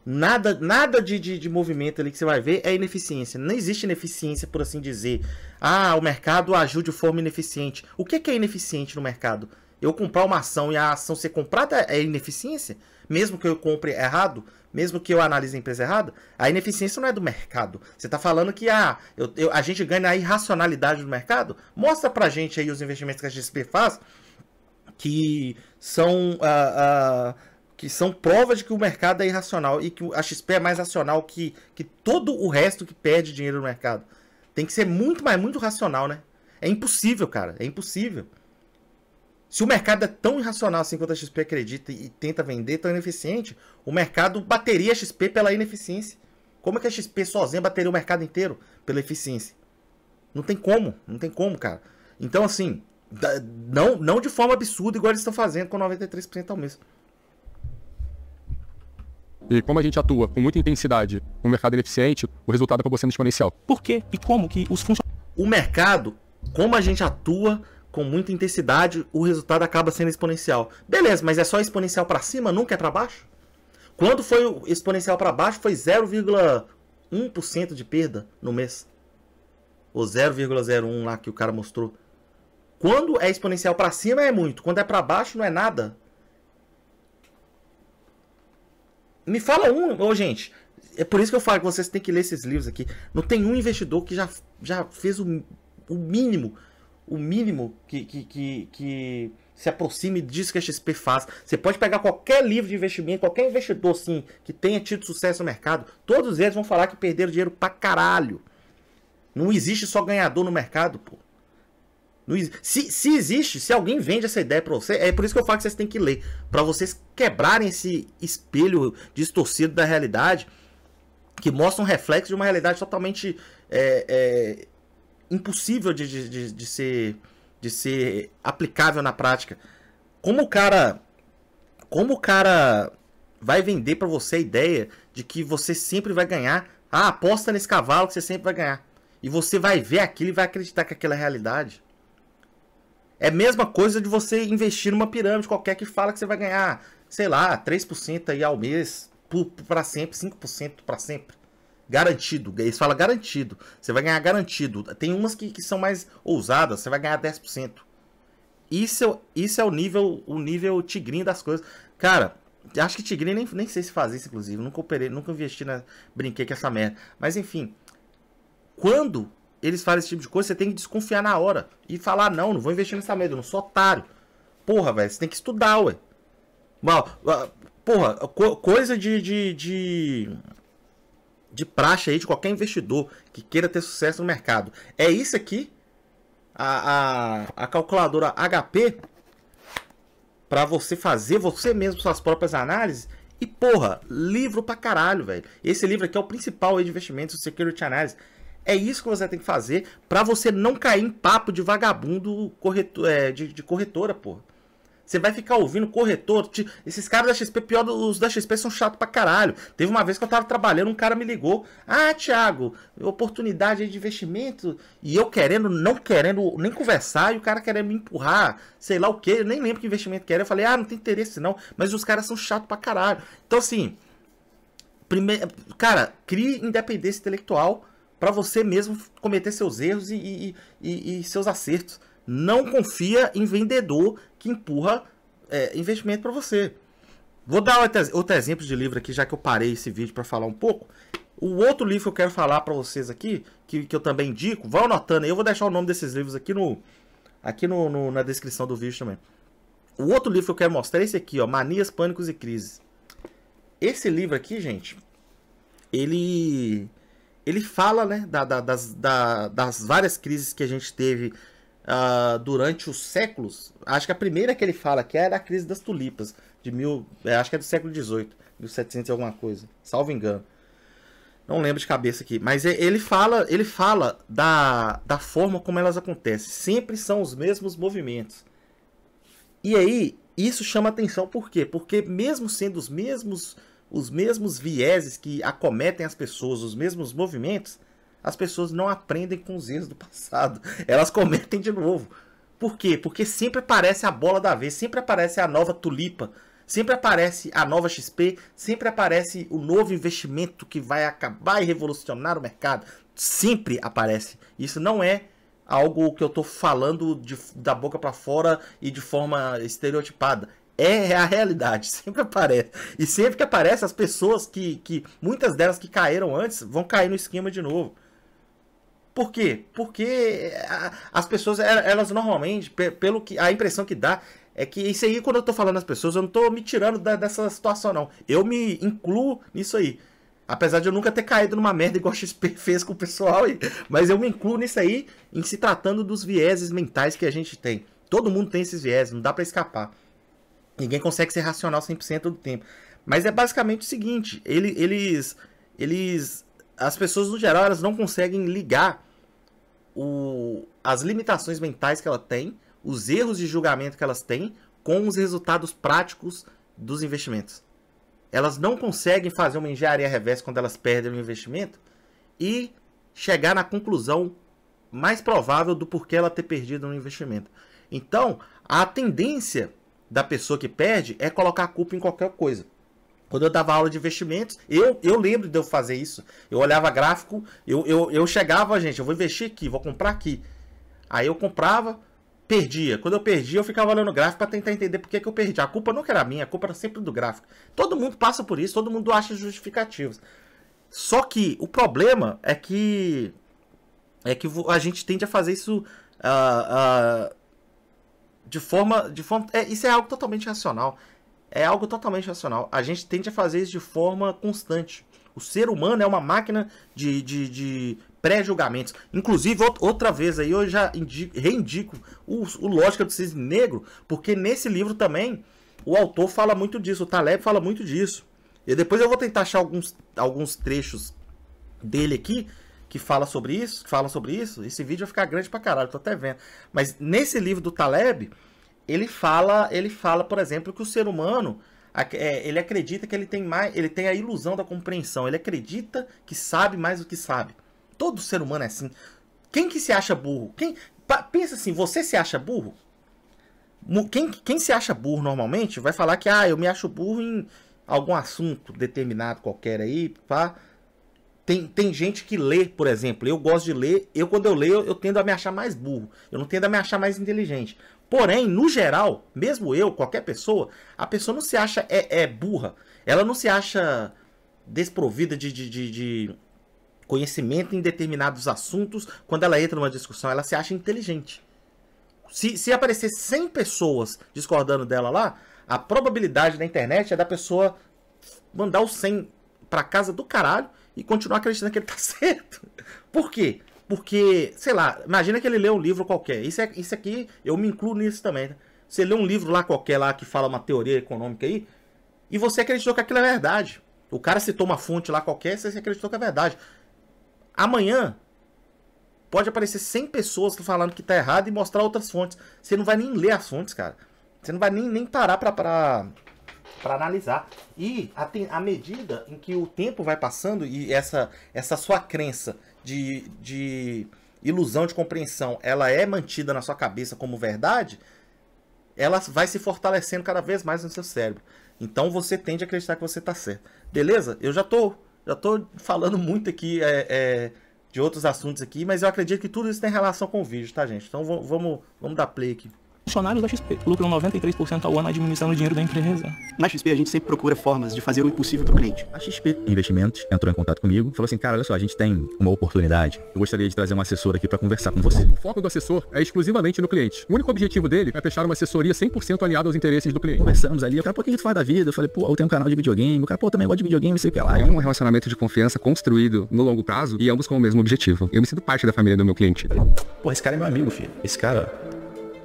Nada de movimento ali que você vai ver é ineficiência. Não existe ineficiência, por assim dizer. Ah, o mercado agiu de forma ineficiente. O que é ineficiente no mercado? Eu comprar uma ação e a ação ser comprada é ineficiência? Mesmo que eu compre errado? Mesmo que eu analise a empresa errada? A ineficiência não é do mercado. Você está falando que a gente ganha a irracionalidade do mercado? Mostra pra gente aí os investimentos que a XP faz que são... que são provas de que o mercado é irracional e que a XP é mais racional que todo o resto que perde dinheiro no mercado. Tem que ser muito, mas muito racional, né? É impossível, cara. É impossível. Se o mercado é tão irracional assim quanto a XP acredita e tenta vender, tão ineficiente, o mercado bateria a XP pela ineficiência. Como é que a XP sozinha bateria o mercado inteiro pela eficiência? Não tem como. Não tem como, cara. Então, assim, não de forma absurda igual eles estão fazendo com 93% ao mês. E como a gente atua com muita intensidade no mercado ineficiente, o resultado acabou sendo exponencial. Por quê? E como que os funcionários... O mercado, como a gente atua com muita intensidade, o resultado acaba sendo exponencial. Beleza, mas é só exponencial para cima, nunca é para baixo? Quando foi o exponencial para baixo, foi 0,1% de perda no mês. Ou 0,01 lá que o cara mostrou. Quando é exponencial para cima é muito, quando é para baixo não é nada. Me fala gente, é por isso que eu falo que vocês têm que ler esses livros aqui. Não tem um investidor que já fez o mínimo que se aproxime disso que a XP faz. Você pode pegar qualquer livro de investimento, qualquer investidor assim, que tenha tido sucesso no mercado, todos eles vão falar que perderam dinheiro pra caralho. Não existe só ganhador no mercado, pô. Não se existe, se alguém vende essa ideia pra você, é por isso que eu falo que vocês têm que ler, pra vocês quebrarem esse espelho distorcido da realidade, que mostra um reflexo de uma realidade totalmente impossível de ser aplicável na prática. Como o cara vai vender pra você a ideia de que você sempre vai ganhar? Ah, aposta nesse cavalo que você sempre vai ganhar. E você vai ver aquilo e vai acreditar que aquela é a realidade. É a mesma coisa de você investir numa pirâmide qualquer que fala que você vai ganhar, sei lá, 3% aí ao mês, para sempre, 5% para sempre. Garantido. Eles falam garantido. Você vai ganhar garantido. Tem umas que são mais ousadas, você vai ganhar 10%. Isso é o nível tigrinho das coisas. Cara, acho que tigrinho nem sei se faz isso, inclusive. Nunca investi brinquei com essa merda. Mas enfim, quando eles fazem esse tipo de coisa, você tem que desconfiar na hora. E falar, não vou investir nessa merda, eu não sou otário. Porra, velho, você tem que estudar, ué. Porra, coisa de praxe aí de qualquer investidor que queira ter sucesso no mercado. É isso aqui, a calculadora HP, pra você fazer você mesmo suas próprias análises. E porra, livro pra caralho, velho. Esse livro aqui é o principal aí de investimentos, o Security Analysis. É isso que você tem que fazer pra você não cair em papo de vagabundo de corretora, porra. Você vai ficar ouvindo corretor. Esses caras da XP, pior, os da XP são chatos pra caralho. Teve uma vez que eu tava trabalhando, um cara me ligou. Ah, Thiago, oportunidade aí de investimento. E eu não querendo nem conversar. E o cara querendo me empurrar, sei lá o que. Eu nem lembro que investimento que era. Eu falei, não tem interesse não. Mas os caras são chatos pra caralho. Então assim, cara, crie independência intelectual pra você mesmo cometer seus erros e seus acertos. Não confia em vendedor que empurra investimento para você. Vou dar outro exemplo de livro aqui, já que eu parei esse vídeo para falar um pouco. O outro livro que eu quero falar para vocês aqui, que eu também indico, vão anotando aí, eu vou deixar o nome desses livros aqui na descrição do vídeo também. O outro livro que eu quero mostrar é esse aqui, ó, Manias, Pânicos e Crises. Esse livro aqui, gente, ele fala, né, das várias crises que a gente teve durante os séculos. Acho que a primeira que ele fala que era a crise das tulipas, acho que é do século XVIII, 1700 e alguma coisa, salvo engano. Não lembro de cabeça aqui, mas ele fala da forma como elas acontecem. Sempre são os mesmos movimentos. E aí, isso chama atenção por quê? Porque mesmo sendo os mesmos vieses que acometem as pessoas, os mesmos movimentos, as pessoas não aprendem com os erros do passado. Elas cometem de novo. Por quê? Porque sempre aparece a bola da vez, sempre aparece a nova tulipa, sempre aparece a nova XP, sempre aparece o novo investimento que vai acabar e revolucionar o mercado. Sempre aparece. Isso não é algo que eu estou falando da boca para fora e de forma estereotipada. É a realidade, sempre aparece. E sempre que aparece, as pessoas muitas delas que caíram antes, vão cair no esquema de novo. Por quê? Porque as pessoas, elas normalmente, pelo que a impressão que dá, é que isso aí, quando eu tô falando das pessoas, eu não tô me tirando dessa situação, não. Eu me incluo nisso aí. Apesar de eu nunca ter caído numa merda igual a XP fez com o pessoal aí. Mas eu me incluo nisso aí, em se tratando dos vieses mentais que a gente tem. Todo mundo tem esses vieses, não dá pra escapar. Ninguém consegue ser racional 100% do tempo. Mas é basicamente o seguinte, as pessoas no geral, elas não conseguem ligar as limitações mentais que ela tem, os erros de julgamento que elas têm, com os resultados práticos dos investimentos. elas não conseguem fazer uma engenharia reversa quando elas perdem o investimento e chegar na conclusão mais provável do porquê ela ter perdido no investimento. Então, a tendência da pessoa que perde é colocar a culpa em qualquer coisa. Quando eu dava aula de investimentos, eu lembro de eu fazer isso. Eu olhava gráfico, eu chegava, gente, eu vou investir aqui, vou comprar aqui. Aí eu comprava, perdia. Quando eu perdia, eu ficava olhando o gráfico para tentar entender por que eu perdi. A culpa nunca era minha, a culpa era sempre do gráfico. Todo mundo passa por isso, todo mundo acha justificativos. Só que o problema é que a gente tende a fazer isso de forma isso é algo totalmente racional. É algo totalmente racional. A gente tende a fazer isso de forma constante. O ser humano é uma máquina de pré-julgamentos. Inclusive, outra vez aí, eu já reindico o Lógica do Cisne Negro, porque nesse livro também o autor fala muito disso, o Taleb fala muito disso. E depois eu vou tentar achar alguns trechos dele aqui que fala sobre isso, Esse vídeo vai ficar grande pra caralho, tô até vendo. Mas nesse livro do Taleb, ele fala, por exemplo, que o ser humano, ele acredita que ele tem a ilusão da compreensão. Ele acredita que sabe mais do que sabe. Todo ser humano é assim. Quem que se acha burro? Pensa assim, você se acha burro? Quem se acha burro normalmente vai falar que eu me acho burro em algum assunto determinado qualquer aí, pá. Tem gente que lê, por exemplo. Eu gosto de ler. Quando eu leio, eu tendo a me achar mais burro. Eu não tendo a me achar mais inteligente. Porém, no geral, mesmo qualquer pessoa, a pessoa não se acha burra. Ela não se acha desprovida de conhecimento em determinados assuntos. Quando ela entra numa discussão, ela se acha inteligente. Se aparecer 100 pessoas discordando dela lá, a probabilidade na internet é da pessoa mandar os 100 pra casa do caralho e continuar acreditando que ele tá certo. Por quê? Porque, sei lá, imagina que ele lê um livro qualquer. Isso aqui, eu me incluo nisso também. Né? Você lê um livro lá qualquer lá que fala uma teoria econômica aí, e você acreditou que aquilo é verdade. O cara citou uma fonte lá qualquer, você acreditou que é verdade. Amanhã, pode aparecer 100 pessoas falando que tá errado e mostrar outras fontes. Você não vai nem ler as fontes, cara. Você não vai nem parar pra analisar. E à medida em que o tempo vai passando e essa sua crença de ilusão de compreensão, ela é mantida na sua cabeça como verdade, ela vai se fortalecendo cada vez mais no seu cérebro. Então você tende a acreditar que você está certo. Beleza? Eu já tô falando muito aqui de outros assuntos aqui, mas eu acredito que tudo isso tem relação com o vídeo, tá, gente? Então vamos dar play aqui. Funcionários da XP lucram 93% ao ano administrando o dinheiro da empresa. Na XP a gente sempre procura formas de fazer o impossível para o cliente. A XP Investimentos entrou em contato comigo, falou assim, cara, olha só, a gente tem uma oportunidade. Eu gostaria de trazer um assessor aqui para conversar com você. O foco do assessor é exclusivamente no cliente. O único objetivo dele é fechar uma assessoria 100% alinhada aos interesses do cliente. Conversamos ali, o cara, pô, o que tu faz da vida? Eu falei, pô, eu tenho um canal de videogame. O cara, pô, eu também gosto de videogame, não sei o que lá. É um relacionamento de confiança construído no longo prazo e ambos com o mesmo objetivo. Eu me sinto parte da família do meu cliente. Pô, esse cara é meu amigo, filho. Esse cara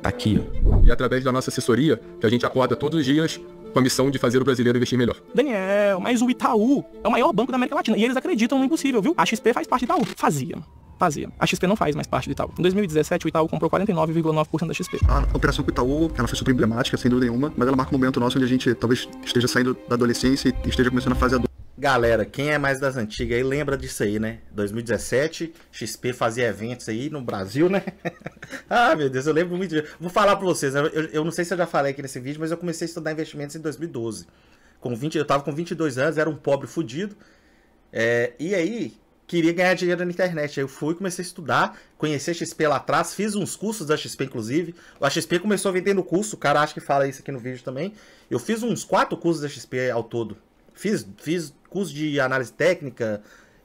tá aqui, ó. E através da nossa assessoria, que a gente acorda todos os dias com a missão de fazer o brasileiro investir melhor. Daniel, mas o Itaú é o maior banco da América Latina e eles acreditam no impossível, viu? A XP faz parte do Itaú. Fazia. A XP não faz mais parte do Itaú. Em 2017, o Itaú comprou 49,9% da XP. A operação com o Itaú, ela foi super emblemática, sem dúvida nenhuma, mas ela marca um momento nosso onde a gente talvez esteja saindo da adolescência e esteja começando a fase adulta. Galera, quem é mais das antigas aí lembra disso aí, né? 2017, XP fazia eventos aí no Brasil, né? Ah, meu Deus, eu lembro muito. Vou falar pra vocês, eu não sei se eu já falei aqui nesse vídeo, mas eu comecei a estudar investimentos em 2012. Eu tava com 22 anos, era um pobre fudido. E aí, queria ganhar dinheiro na internet. Aí eu fui, comecei a estudar, conheci a XP lá atrás, fiz uns cursos da XP, inclusive. A XP começou vendendo curso, o cara acha que fala isso aqui no vídeo também. Eu fiz uns 4 cursos da XP ao todo. Fiz curso de análise técnica,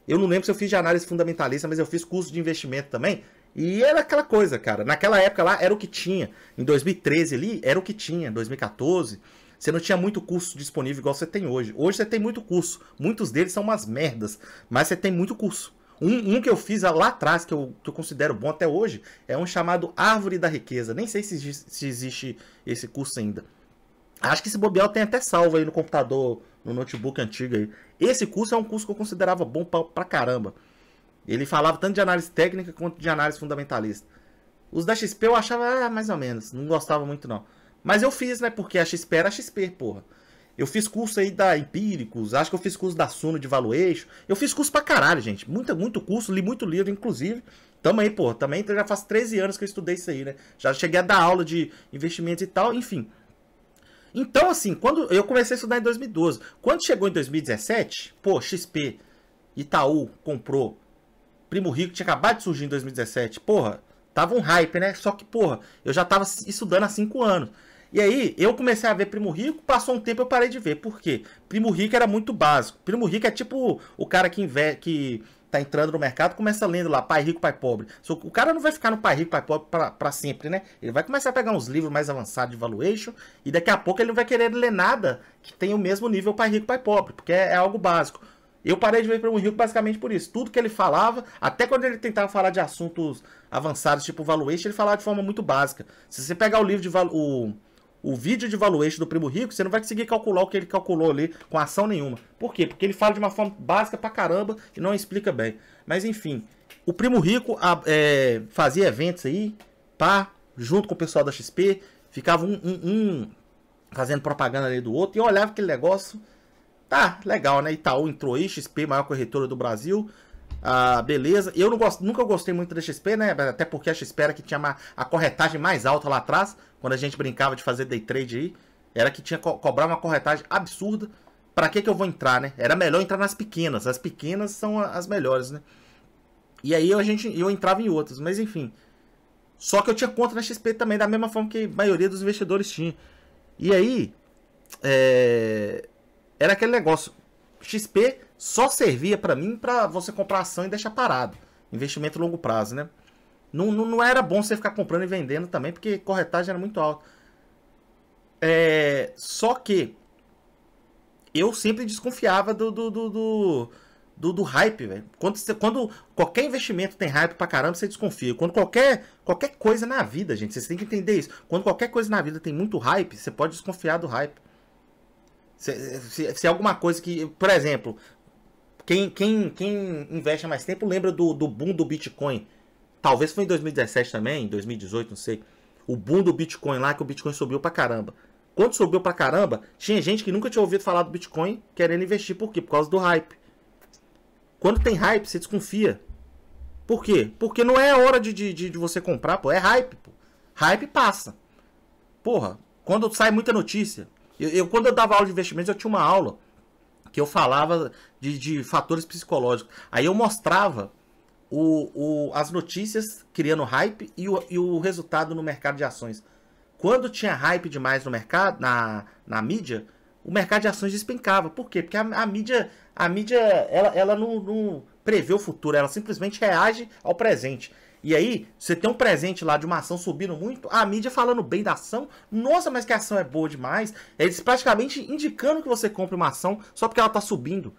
eu não lembro se eu fiz de análise fundamentalista, mas eu fiz curso de investimento também. E era aquela coisa, cara, naquela época lá era o que tinha. Em 2013 ali, era o que tinha, 2014... Você não tinha muito curso disponível igual você tem hoje. Hoje você tem muito curso. Muitos deles são umas merdas, mas você tem muito curso. Um que eu fiz lá atrás, que eu considero bom até hoje, é um chamado Árvore da Riqueza. Nem sei se existe esse curso ainda. Acho que esse bobear tem até salvo aí no computador, no notebook antigo aí. Esse curso é um curso que eu considerava bom pra caramba. Ele falava tanto de análise técnica quanto de análise fundamentalista. Os da XP eu achava mais ou menos, não gostava muito não. Mas eu fiz, né? Porque a XP era a XP, porra. Eu fiz curso aí da Empíricos, acho que eu fiz curso da Suno de Valuation. Eu fiz curso pra caralho, gente. Muito curso, li muito livro, inclusive. Tamo aí, pô. Também já faz 13 anos que eu estudei isso aí, né? Já cheguei a dar aula de investimentos e tal, enfim. Então, assim, quando eu comecei a estudar em 2012. Quando chegou em 2017, pô, XP, Itaú comprou. Primo Rico tinha acabado de surgir em 2017. Porra, tava um hype, né? Só que, porra, eu já tava estudando há 5 anos. E aí, eu comecei a ver Primo Rico, passou um tempo eu parei de ver. Por quê? Primo Rico era muito básico. Primo Rico é tipo o cara que tá entrando no mercado, começa lendo lá, Pai Rico, Pai Pobre. O cara não vai ficar no Pai Rico, Pai Pobre pra sempre, né? Ele vai começar a pegar uns livros mais avançados de valuation e daqui a pouco ele não vai querer ler nada que tenha o mesmo nível Pai Rico, Pai Pobre, porque é algo básico. Eu parei de ver Primo Rico basicamente por isso. Tudo que ele falava, até quando ele tentava falar de assuntos avançados, tipo valuation, ele falava de forma muito básica. Se você pegar o livro de o vídeo de valuation do Primo Rico, você não vai conseguir calcular o que ele calculou ali com ação nenhuma. Por quê? Porque ele fala de uma forma básica pra caramba e não explica bem. Mas enfim, o Primo Rico fazia eventos aí, pá, junto com o pessoal da XP, ficava um fazendo propaganda ali do outro, e eu olhava aquele negócio, tá, legal, né? Itaú entrou aí, XP, maior corretora do Brasil, beleza. Eu nunca gostei muito da XP, né? Até porque a XP era que tinha a corretagem mais alta lá atrás, quando a gente brincava de fazer day trade aí, era que tinha cobrar uma corretagem absurda. Pra que eu vou entrar, né? Era melhor entrar nas pequenas. As pequenas são as melhores, né? E aí eu entrava em outras, mas enfim. Só que eu tinha conta na XP também, da mesma forma que a maioria dos investidores tinha. E aí, era aquele negócio. XP só servia pra mim pra você comprar ação e deixar parado. Investimento a longo prazo, né? Não era bom você ficar comprando e vendendo também, porque corretagem era muito alta. Só que eu sempre desconfiava do hype, velho. Quando qualquer investimento tem hype pra caramba, você desconfia. Quando qualquer coisa na vida, gente, vocês têm que entender isso. Quando qualquer coisa na vida tem muito hype, você pode desconfiar do hype. Se alguma coisa que... Por exemplo, quem investe há mais tempo lembra do boom do Bitcoin. Talvez foi em 2017 também, em 2018, não sei. O boom do Bitcoin lá, que o Bitcoin subiu pra caramba. Quando subiu pra caramba, tinha gente que nunca tinha ouvido falar do Bitcoin querendo investir. Por quê? Por causa do hype. Quando tem hype, você desconfia. Por quê? Porque não é hora de você comprar, pô. É hype, pô. Hype passa. Porra, quando sai muita notícia. Quando eu dava aula de investimentos, eu tinha uma aula que eu falava de fatores psicológicos. Aí eu mostrava as notícias criando hype e o resultado no mercado de ações. Quando tinha hype demais no mercado, na mídia, o mercado de ações despencava. Por quê? Porque a mídia ela não prevê o futuro, ela simplesmente reage ao presente. E aí, você tem um presente lá de uma ação subindo muito, a mídia falando bem da ação, nossa, mas que a ação é boa demais. Eles praticamente indicando que você compre uma ação só porque ela está subindo.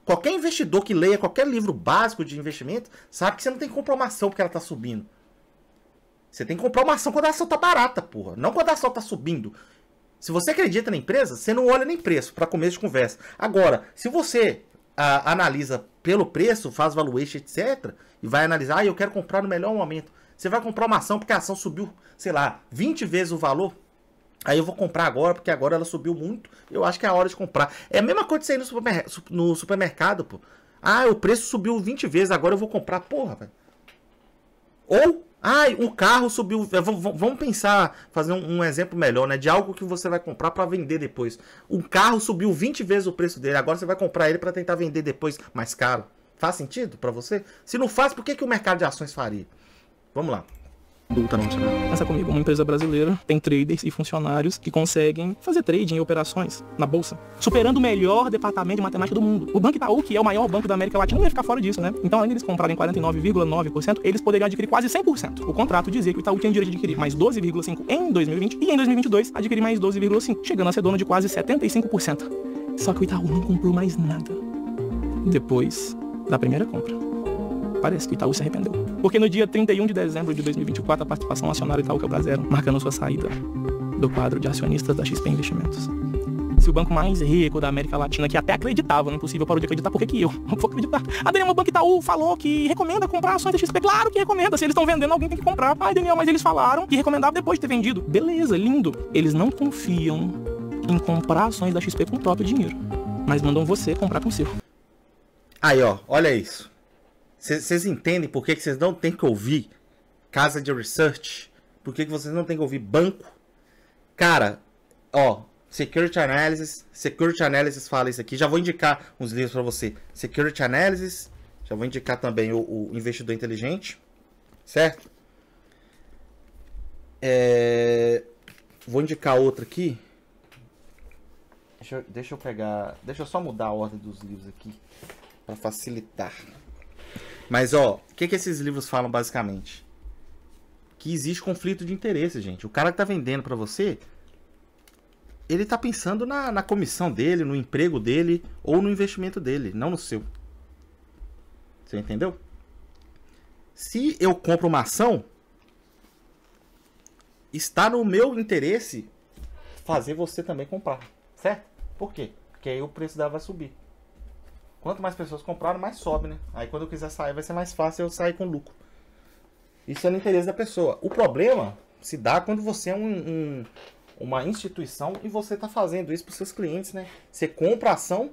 Qualquer investidor que leia qualquer livro básico de investimento sabe que você não tem que comprar uma ação porque ela está subindo. Você tem que comprar uma ação quando a ação tá barata, porra. Não quando a ação tá subindo. Se você acredita na empresa, você não olha nem preço, para começo de conversa. Agora, se você analisa pelo preço, faz valuation, etc., e vai analisar, eu quero comprar no melhor momento. Você vai comprar uma ação porque a ação subiu, sei lá, 20 vezes o valor. Aí eu vou comprar agora, porque agora ela subiu muito. Eu acho que é a hora de comprar. É a mesma coisa de você ir no supermercado, pô. O preço subiu 20 vezes, agora eu vou comprar. Porra, velho. Ou... o carro subiu... Vamos pensar, fazer um exemplo melhor, né? De algo que você vai comprar para vender depois. Um carro subiu 20 vezes o preço dele. Agora você vai comprar ele para tentar vender depois mais caro. Faz sentido para você? Se não faz, por que o mercado de ações faria? Vamos lá. Pensa comigo, uma empresa brasileira tem traders e funcionários que conseguem fazer trading e operações na bolsa, superando o melhor departamento de matemática do mundo. O Banco Itaú, que é o maior banco da América Latina, não ia ficar fora disso, né? Então, além de eles comprarem 49,9%, eles poderiam adquirir quase 100%. O contrato dizia que o Itaú tinha direito de adquirir mais 12,5% em 2020 e em 2022 adquirir mais 12,5%, chegando a ser dono de quase 75%. Só que o Itaú não comprou mais nada depois da primeira compra. Parece que o Itaú se arrependeu. Porque no dia 31 de dezembro de 2024, a participação acionária Itaú caiu para zero, marcando sua saída do quadro de acionistas da XP Investimentos. Se o banco mais rico da América Latina, que até acreditava no impossível, parou de acreditar, por que eu não vou acreditar? Daniel, o Banco Itaú falou que recomenda comprar ações da XP. Claro que recomenda. Se eles estão vendendo, alguém tem que comprar. Daniel, mas eles falaram que recomendava depois de ter vendido. Beleza, lindo. Eles não confiam em comprar ações da XP com o próprio dinheiro, mas mandam você comprar com o seu. Aí, ó, olha isso. Vocês entendem por que vocês não tem que ouvir casa de research? Por que vocês não tem que ouvir banco? Cara, ó, Security Analysis fala isso aqui. Já vou indicar uns livros para você. Security Analysis, já vou indicar também o Investidor Inteligente, certo? Vou indicar outro aqui. Deixa eu só mudar a ordem dos livros aqui para facilitar. Mas ó, o que esses livros falam basicamente? Que existe conflito de interesse, gente. O cara que tá vendendo para você, ele tá pensando na comissão dele, no emprego dele ou no investimento dele, não no seu. Você entendeu? Se eu compro uma ação, está no meu interesse fazer você também comprar, certo? Por quê? Porque aí o preço dela vai subir. Quanto mais pessoas comprarem, mais sobe, né? Aí quando eu quiser sair, vai ser mais fácil eu sair com lucro. Isso é no interesse da pessoa. O problema se dá quando você é uma instituição e você está fazendo isso para os seus clientes, né? Você compra a ação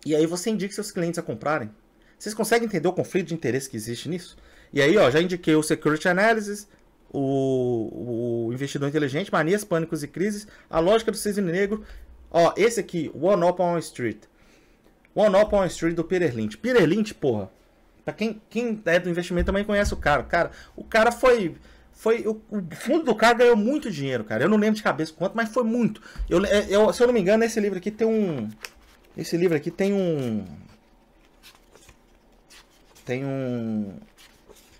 e aí você indica seus clientes a comprarem. Vocês conseguem entender o conflito de interesse que existe nisso? E aí, ó, já indiquei o Security Analysis, o Investidor Inteligente, Manias, Pânicos e Crises, A Lógica do Cisne Negro. Ó, esse aqui, One Up on Wall Street. One Up on Wall Street do Peter Lynch. Peter Lynch, porra, pra quem é do investimento também conhece o cara. O cara foi o fundo do cara ganhou muito dinheiro, cara. Eu não lembro de cabeça quanto, mas foi muito. Se eu não me engano, esse livro aqui tem um...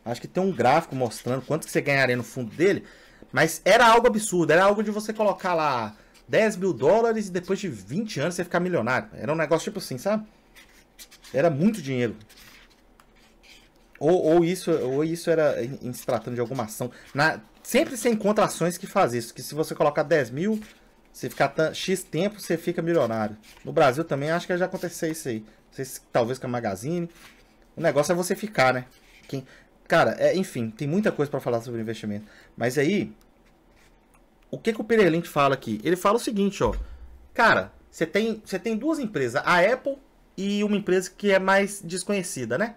Acho que tem um gráfico mostrando quanto que você ganharia no fundo dele. Mas era algo absurdo. Era algo de você colocar lá $10 mil e depois de 20 anos você ficar milionário. Era um negócio tipo assim, sabe? Era muito dinheiro. Ou isso era em se tratando de alguma ação. Sempre você encontra ações que faz isso. Que se você colocar 10 mil, você ficar X tempo, você fica milionário. No Brasil também acho que já aconteceu isso aí. Não sei se talvez com a Magazine. O negócio é você ficar, né? Cara, enfim, tem muita coisa para falar sobre investimento. Mas aí, o que o Peter Lynch fala aqui? Ele fala o seguinte, ó. Cara, você tem duas empresas, a Apple e uma empresa que é mais desconhecida, né?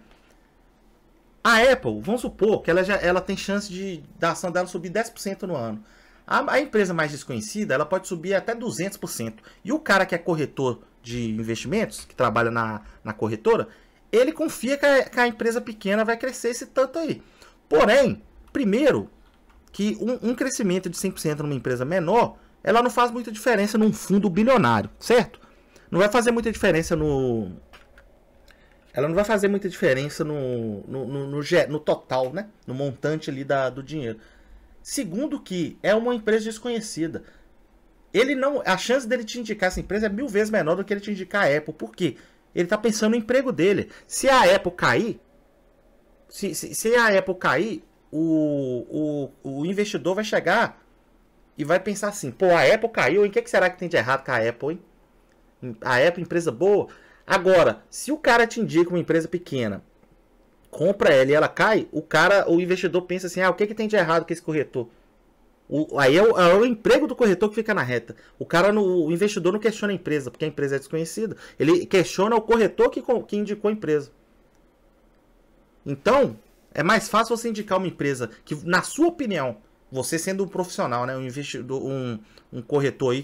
A Apple, vamos supor que ela tem chance da ação dela subir 10% no ano. A empresa mais desconhecida, ela pode subir até 200%. E o cara que é corretor de investimentos, que trabalha na corretora, ele confia que a empresa pequena vai crescer esse tanto aí. Porém, primeiro, que um crescimento de 100% numa empresa menor, ela não faz muita diferença num fundo bilionário, certo? Não vai fazer muita diferença ela não vai fazer muita diferença no total, né? No montante ali do dinheiro. Segundo que é uma empresa desconhecida. A chance dele te indicar essa empresa é 1000 vezes menor do que ele te indicar a Apple. Por quê? Ele está pensando no emprego dele. Se a Apple cair, se a Apple cair, o investidor vai chegar e vai pensar assim, pô, a Apple caiu, o que será que tem de errado com a Apple, hein? A Apple, empresa boa. Agora, se o cara te indica uma empresa pequena, compra ela e ela cai, o investidor pensa assim, o que tem de errado com esse corretor? Aí é o emprego do corretor que fica na reta. O investidor não questiona a empresa, porque a empresa é desconhecida. Ele questiona o corretor que indicou a empresa. Então, é mais fácil você indicar uma empresa que, na sua opinião, você sendo um profissional, né, um investidor, um corretor aí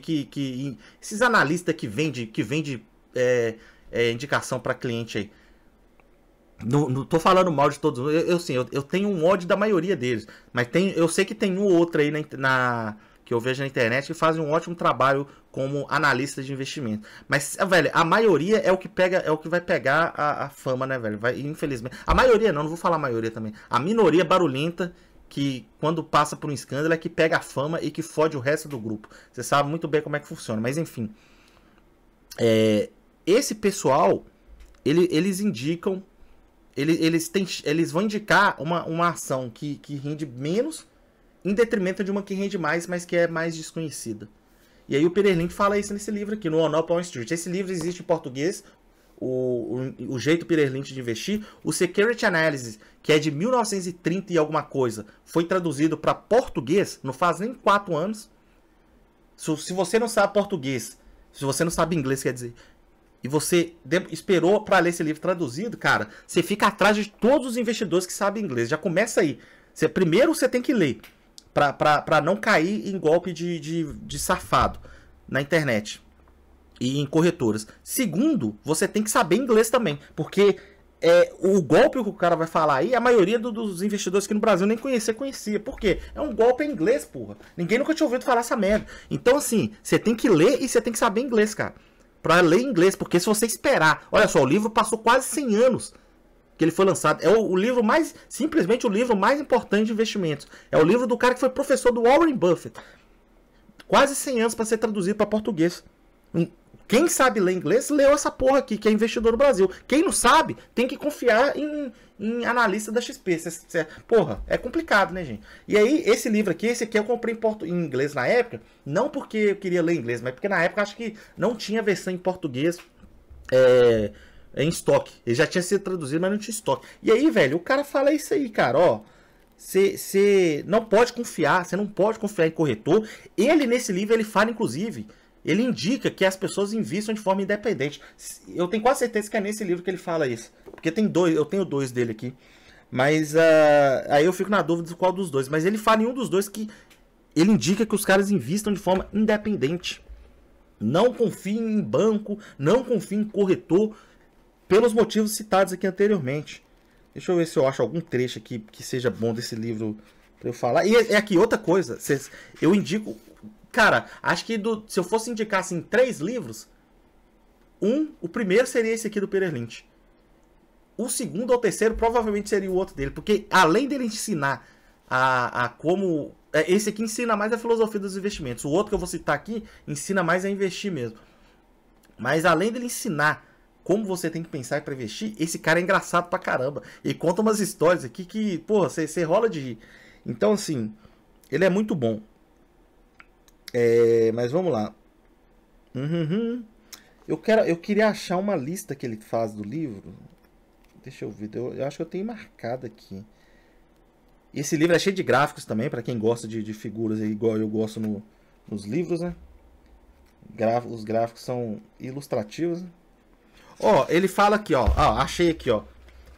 esses analistas que vende indicação para cliente aí. Não tô falando mal de todos. Eu tenho um ódio da maioria deles. Mas eu sei que tem um ou outro aí que eu vejo na internet que fazem um ótimo trabalho como analista de investimento. Mas, velho, a maioria é o que vai pegar a fama, né, velho? Infelizmente. A maioria não vou falar a maioria também. A minoria barulhenta que, quando passa por um escândalo, é que pega a fama e que fode o resto do grupo. Você sabe muito bem como é que funciona. Mas, enfim. Esse pessoal, eles indicam. Eles vão indicar uma ação que rende menos em detrimento de uma que rende mais, mas que é mais desconhecida. E aí o Peter Lynch fala isso nesse livro aqui, no One Up on Wall Street. Esse livro existe em português, o jeito Peter Lynch de investir. O Security Analysis, que é de 1930 e alguma coisa, foi traduzido para português, não faz nem 4 anos. Se você não sabe português, se você não sabe inglês, quer dizer, e você esperou para ler esse livro traduzido, cara, você fica atrás de todos os investidores que sabem inglês. Já começa aí. Primeiro você tem que ler, para não cair em golpe de safado na internet e em corretoras. Segundo, você tem que saber inglês também, porque o golpe que o cara vai falar aí, a maioria dos investidores aqui no Brasil nem conhecia. Por quê? É um golpe em inglês, porra. Ninguém nunca tinha ouvido falar essa merda. Então, assim, você tem que ler e você tem que saber inglês, cara. Pra ler inglês, porque se você esperar... Olha só, o livro passou quase 100 anos que ele foi lançado. É o livro mais... Simplesmente o livro mais importante de investimentos. É o livro do cara que foi professor do Warren Buffett. Quase 100 anos para ser traduzido para português. Quem sabe ler inglês, leu essa porra aqui, que é investidor no Brasil. Quem não sabe, tem que confiar em analista da XP. Porra, é complicado, né, gente? E aí, esse livro aqui, esse aqui eu comprei em inglês na época, não porque eu queria ler inglês, mas porque na época acho que não tinha versão em português em estoque. Ele já tinha sido traduzido, mas não tinha estoque. E aí, velho, o cara fala isso aí, cara, ó. Você não pode confiar, você não pode confiar em corretor. Ele, nesse livro, ele fala, inclusive... Ele indica que as pessoas investam de forma independente. Eu tenho quase certeza que é nesse livro que ele fala isso. Porque tem dois, eu tenho dois dele aqui. Mas aí eu fico na dúvida de qual dos dois. Mas ele fala em um dos dois que ele indica que os caras investam de forma independente. Não confiem em banco, não confiem em corretor, pelos motivos citados aqui anteriormente. Deixa eu ver se eu acho algum trecho aqui que seja bom desse livro para eu falar. E é aqui outra coisa. Eu indico... Cara, acho que se eu fosse indicar assim 3 livros, o primeiro seria esse aqui do Peter Lynch. O segundo ou terceiro provavelmente seria o outro dele, porque além dele ensinar a como... Esse aqui ensina mais a filosofia dos investimentos. O outro que eu vou citar aqui ensina mais a investir mesmo. Mas além dele ensinar como você tem que pensar para investir, esse cara é engraçado pra caramba. E conta umas histórias aqui que, porra, você rola de rir. Então, assim, ele é muito bom. Mas vamos lá. Eu queria achar uma lista que ele faz do livro. Deixa eu ver. Eu acho que eu tenho marcado aqui. Esse livro é cheio de gráficos também, para quem gosta de figuras aí, igual eu gosto nos livros, né? Os gráficos são ilustrativos. Né? Ó, ele fala aqui, ó. Achei aqui, ó.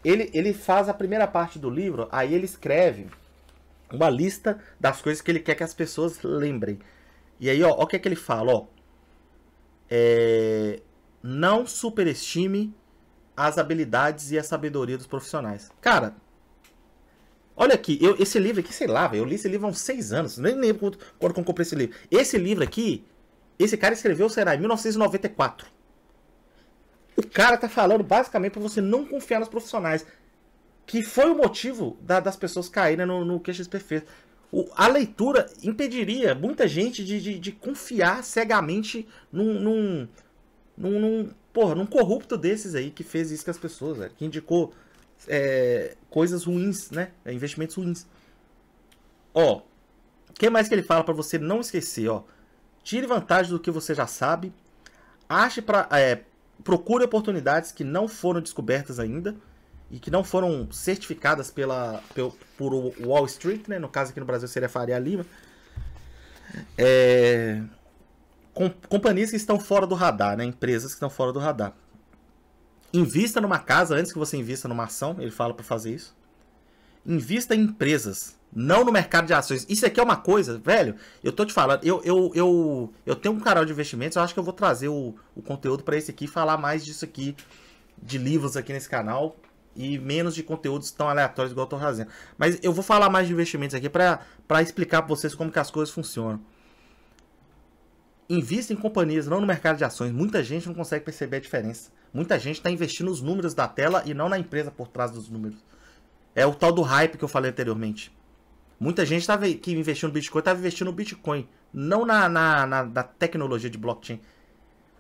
Ele faz a primeira parte do livro, aí ele escreve uma lista das coisas que ele quer que as pessoas lembrem. E aí, ó, o que é que ele fala, ó. Não superestime as habilidades e a sabedoria dos profissionais. Cara, olha aqui, esse livro aqui, sei lá, eu li esse livro há uns 6 anos, nem lembro quando eu comprei esse livro. Esse livro aqui, esse cara escreveu, será, em 1994. O cara tá falando basicamente para você não confiar nos profissionais, que foi o motivo das pessoas caírem no que a XP fez. A leitura impediria muita gente de confiar cegamente num corrupto desses aí que fez isso com as pessoas, velho, que indicou coisas ruins, né? Investimentos ruins. Ó, o que mais que ele fala para você não esquecer, ó? Tire vantagem do que você já sabe. Procure oportunidades que não foram descobertas ainda e que não foram certificadas por Wall Street, né? No caso aqui no Brasil seria Faria Lima. Companhias que estão fora do radar, né? Empresas que estão fora do radar. Invista numa casa antes que você invista numa ação. Ele fala para fazer isso. Invista em empresas, não no mercado de ações. Isso aqui é uma coisa, velho. Eu tô te falando. Eu tenho um canal de investimentos. Eu acho que eu vou trazer o conteúdo para esse aqui e falar mais disso aqui, de livros aqui nesse canal. E menos de conteúdos tão aleatórios igual eu tô fazendo. Mas eu vou falar mais de investimentos aqui para explicar para vocês como que as coisas funcionam. Invista em companhias, não no mercado de ações. Muita gente não consegue perceber a diferença. Muita gente está investindo nos números da tela e não na empresa por trás dos números. É o tal do hype que eu falei anteriormente. Muita gente que investiu no Bitcoin estava investindo no Bitcoin, não na tecnologia de blockchain.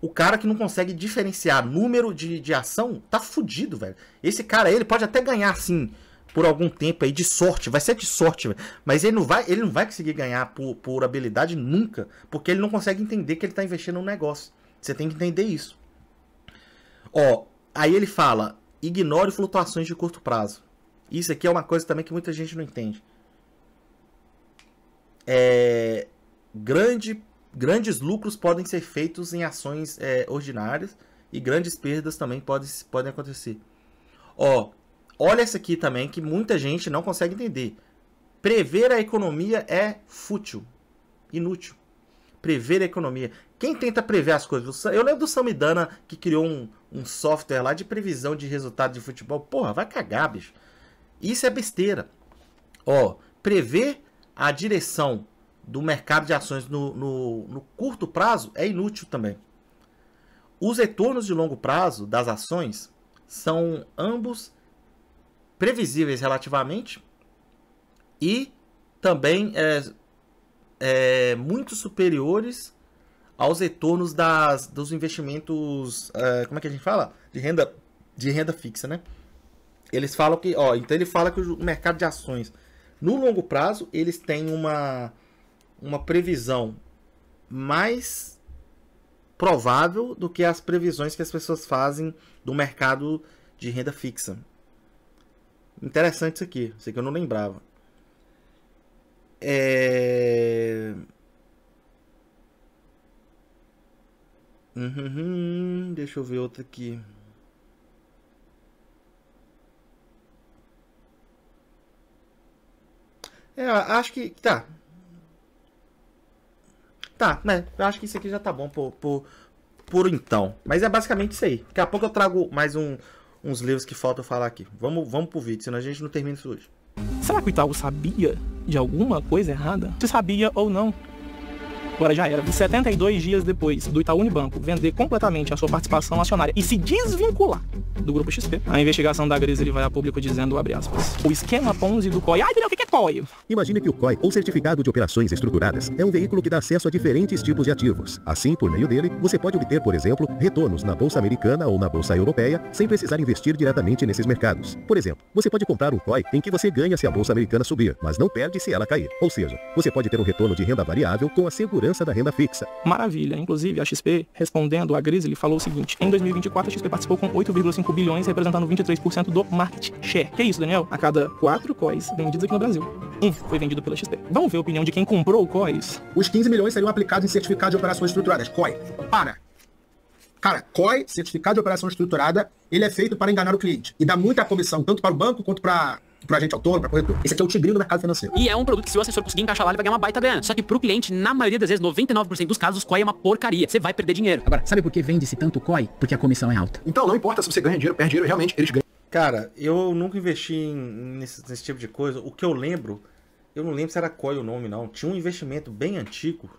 O cara que não consegue diferenciar número de ação tá fudido, velho. Esse cara aí, ele pode até ganhar, assim, por algum tempo aí, de sorte. Vai ser de sorte, velho. Mas ele não vai conseguir ganhar por habilidade nunca. Porque ele não consegue entender que ele tá investindo num negócio. Você tem que entender isso. Ó, aí ele fala, ignore flutuações de curto prazo. Isso aqui é uma coisa também que muita grandes lucros podem ser feitos em ações ordinárias e grandes perdas também podem acontecer. Ó, olha essa aqui também que muita gente não consegue entender. Prever a economia é fútil, inútil. Prever a economia. Quem tenta prever as coisas? Eu lembro do Samidana que criou um software lá de previsão de resultado de futebol. Porra, vai cagar, bicho. Isso é besteira. Ó, prever a direção do mercado de ações no curto prazo é inútil também. Os retornos de longo prazo das ações são ambos previsíveis relativamente e também muito superiores aos retornos dos investimentos, como é que a gente fala? De renda fixa, né? Eles falam que, então ele fala que o mercado de ações no longo prazo eles têm uma previsão mais provável do que as previsões que as pessoas fazem do mercado de renda fixa. Interessante isso aqui eu não lembrava. Deixa eu ver outra aqui. Acho que tá, né? Eu acho que isso aqui já tá bom por então. Mas é basicamente isso aí. Daqui a pouco eu trago mais uns livros que faltam falar aqui. Vamos pro vídeo, senão a gente não termina isso hoje. Será que o Itaú sabia de alguma coisa errada? Se sabia ou não. Agora já era. 72 dias depois do Itaú Unibanco vender completamente a sua participação acionária e se desvincular do Grupo XP, a investigação da Grisly vai a público dizendo, abre aspas, o esquema Ponzi do COI. Daniel, o que é COI? Imagine que o COI, ou Certificado de Operações Estruturadas, é um veículo que dá acesso a diferentes tipos de ativos. Assim, por meio dele, você pode obter, por exemplo, retornos na Bolsa Americana ou na Bolsa Europeia, sem precisar investir diretamente nesses mercados. Por exemplo, você pode comprar um COI em que você ganha se a Bolsa Americana subir, mas não perde se ela cair. Ou seja, você pode ter um retorno de renda variável com a segurança da renda fixa. Maravilha. Inclusive, a XP, respondendo a Grisly, falou o seguinte: em 2024, a XP participou com 8,5 bilhões, representando 23% do market share. Que é isso, Daniel? A cada 4 COIs vendidos aqui no Brasil, um foi vendido pela XP. Vamos ver a opinião de quem comprou o COIs? Os 15 milhões seriam aplicados em certificado de operações estruturadas. COI. Cara, COI, certificado de operação estruturada, ele é feito para enganar o cliente. E dá muita comissão, tanto para o banco quanto para agente autônomo, para corretor. Esse aqui é o tigrinho do mercado financeiro. E é um produto que se o assessor conseguir encaixar lá, ele vai ganhar uma baita grana. Só que pro cliente, na maioria das vezes, 99% dos casos, o COI é uma porcaria. Você vai perder dinheiro. Agora, sabe por que vende-se tanto COI? Porque a comissão é alta. Então, não importa se você ganha dinheiro, perde dinheiro, realmente, eles ganham. Cara, eu nunca investi nesse tipo de coisa. O que eu lembro, eu não lembro se era COI o nome, não. Tinha um investimento bem antigo,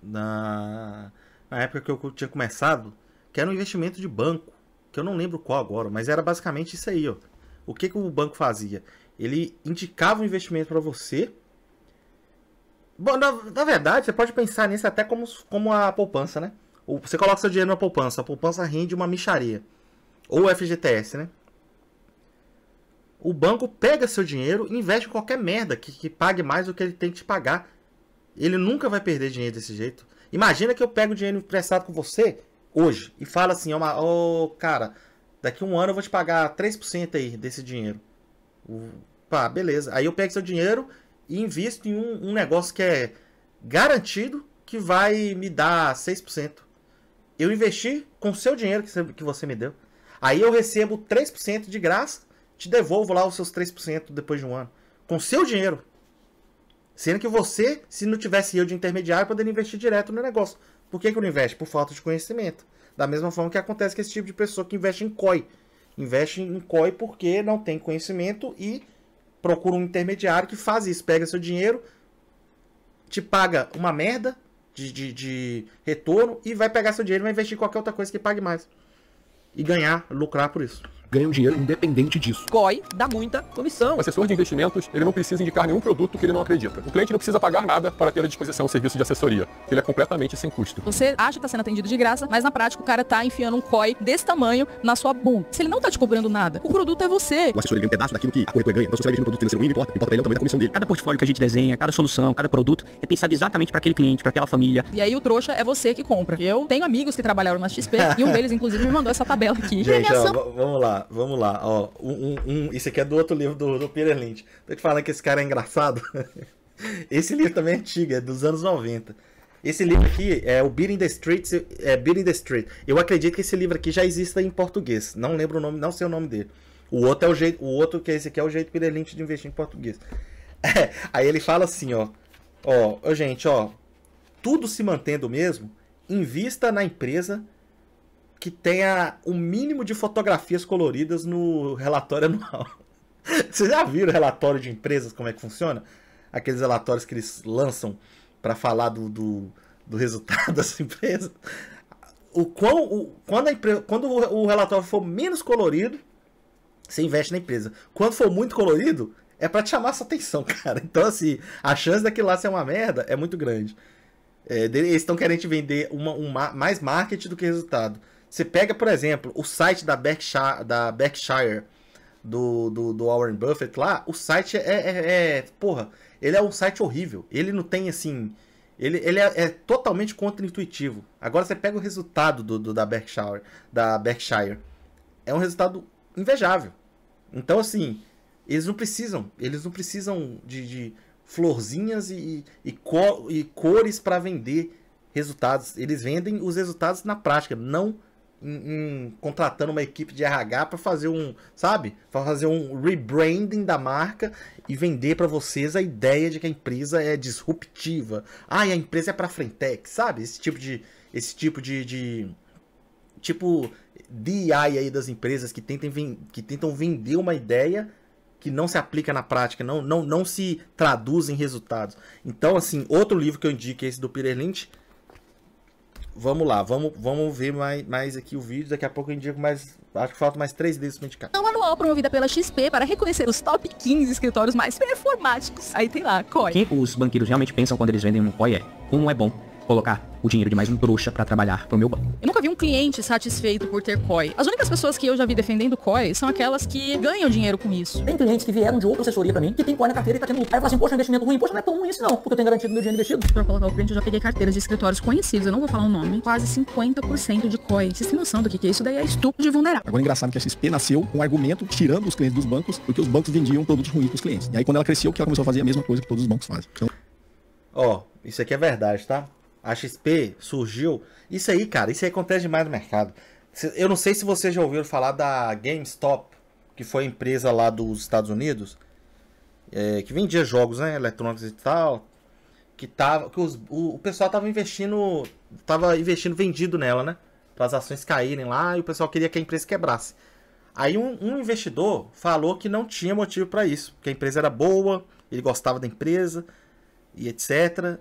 na época que eu tinha começado, que era um investimento de banco, que eu não lembro qual agora, mas era basicamente isso aí, ó. O que o banco fazia? Ele indicava um investimento para você. Bom, na verdade, você pode pensar nisso até como a poupança, né? Você coloca seu dinheiro na poupança, a poupança rende uma mixaria. Ou FGTS, né? O banco pega seu dinheiro e investe em qualquer merda que pague mais do que ele tem que te pagar. Ele nunca vai perder dinheiro desse jeito. Imagina que eu pego dinheiro emprestado com você hoje e falo assim, cara, daqui a um ano eu vou te pagar 3% aí desse dinheiro. Pá, beleza. Aí eu pego seu dinheiro e invisto em um negócio que é garantido que vai me dar 6%. Eu investi com o seu dinheiro que você me deu. Aí eu recebo 3% de graça, te devolvo lá os seus 3% depois de um ano. Com seu dinheiro. Sendo que você, se não tivesse eu de intermediário, poderia investir direto no negócio. Por que eu não investo? Por falta de conhecimento. Da mesma forma que acontece com esse tipo de pessoa que investe em COI. Investe em COI porque não tem conhecimento e procura um intermediário que faz isso. Pega seu dinheiro, te paga uma merda de retorno e vai pegar seu dinheiro e vai investir em qualquer outra coisa que pague mais. E lucrar por isso. Ganham dinheiro independente disso. COI dá muita comissão. O assessor de investimentos, ele não precisa indicar nenhum produto que ele não acredita. O cliente não precisa pagar nada para ter à disposição o serviço de assessoria. Ele é completamente sem custo. Você acha que está sendo atendido de graça, mas na prática o cara tá enfiando um COI desse tamanho na sua bunda. Se ele não tá te cobrando nada, o produto é você. O assessor ganha um pedaço daquilo que a corretora ganha. Então se você vai investir no produto financeiro ruim, não importa pra ele é o tamanho da comissão dele. Cada portfólio que a gente desenha, cada solução, cada produto é pensado exatamente para aquele cliente, para aquela família. E aí o trouxa é você que compra. Eu tenho amigos que trabalharam na XP e um deles inclusive me mandou essa tabela aqui. Gente, vamos lá. Ó, isso aqui é do outro livro do Peter Lynch. Tô te falando que esse cara é engraçado. Esse livro também é antigo, é dos anos 90. Esse livro aqui é o Beating the Street. Beating the Street. Eu acredito que esse livro aqui já exista em português. Não lembro o nome, não sei o nome dele. O outro que é esse aqui é o jeito Peter Lynch de investir em português. Aí ele fala assim, ó, gente, tudo se mantendo mesmo, invista na empresa que tenha o mínimo de fotografias coloridas no relatório anual. Vocês já viram o relatório de empresas, como é que funciona? Aqueles relatórios que eles lançam para falar do resultado das empresas. Quando o relatório for menos colorido, você investe na empresa. Quando for muito colorido, é para te chamar sua atenção, cara. Então, assim, a chance daquilo lá ser uma merda é muito grande. Eles estão querendo te vender mais marketing do que resultado. Você pega, por exemplo, o site da Berkshire do Warren Buffett lá, o site porra, ele é um site horrível. Ele não tem, assim... Ele é totalmente contra-intuitivo. Agora você pega o resultado da Berkshire. É um resultado invejável. Então, assim, eles não precisam de florzinhas e cores para vender resultados. Eles vendem os resultados na prática, não contratando uma equipe de RH para fazer um rebranding da marca e vender para vocês a ideia de que a empresa é disruptiva. A empresa é para frentex, sabe? Esse tipo de DI aí das empresas que tentam vender uma ideia que não se aplica na prática, não se traduz em resultados. Então, assim, outro livro que eu indico é esse do Peter Lynch. Vamos lá, vamos ver mais aqui o vídeo. Daqui a pouco eu indico mais. Acho que faltam mais 3 deles pra indicar. Uma anual promovida pela XP para reconhecer os top 15 escritórios mais performáticos. Aí tem lá, COI. Quem os banqueiros realmente pensam quando eles vendem um COI como é bom colocar o dinheiro de mais um trouxa pra trabalhar pro meu banco. Eu nunca vi um cliente satisfeito por ter COI. As únicas pessoas que eu já vi defendendo COI são aquelas que ganham dinheiro com isso. Tem clientes que vieram de outra assessoria pra mim, que tem COI na carteira e tá tendo... Aí eu falo assim, poxa, investimento ruim. Poxa, não é tão ruim isso não, porque eu tenho garantido meu dinheiro investido. Pra colocar o cliente, eu já peguei carteiras de escritórios conhecidos, eu não vou falar o nome, quase 50% de COI. Vocês têm noção do que é isso? Daí é estupro de vulnerável. Agora é engraçado que a XP nasceu com um argumento tirando os clientes dos bancos, porque os bancos vendiam produtos ruins pros clientes. E aí quando ela cresceu, que ela começou a fazer a mesma coisa que todos os bancos fazem. Então... isso aqui é verdade, tá? A XP surgiu... Isso aí, cara, isso aí acontece demais no mercado. Eu não sei se vocês já ouviram falar da GameStop, que foi a empresa lá dos Estados Unidos, que vendia jogos, né, eletrônicos e tal, o pessoal tava investindo vendido nela, né? Para as ações caírem lá e o pessoal queria que a empresa quebrasse. Aí um investidor falou que não tinha motivo para isso, que a empresa era boa, ele gostava da empresa e etc.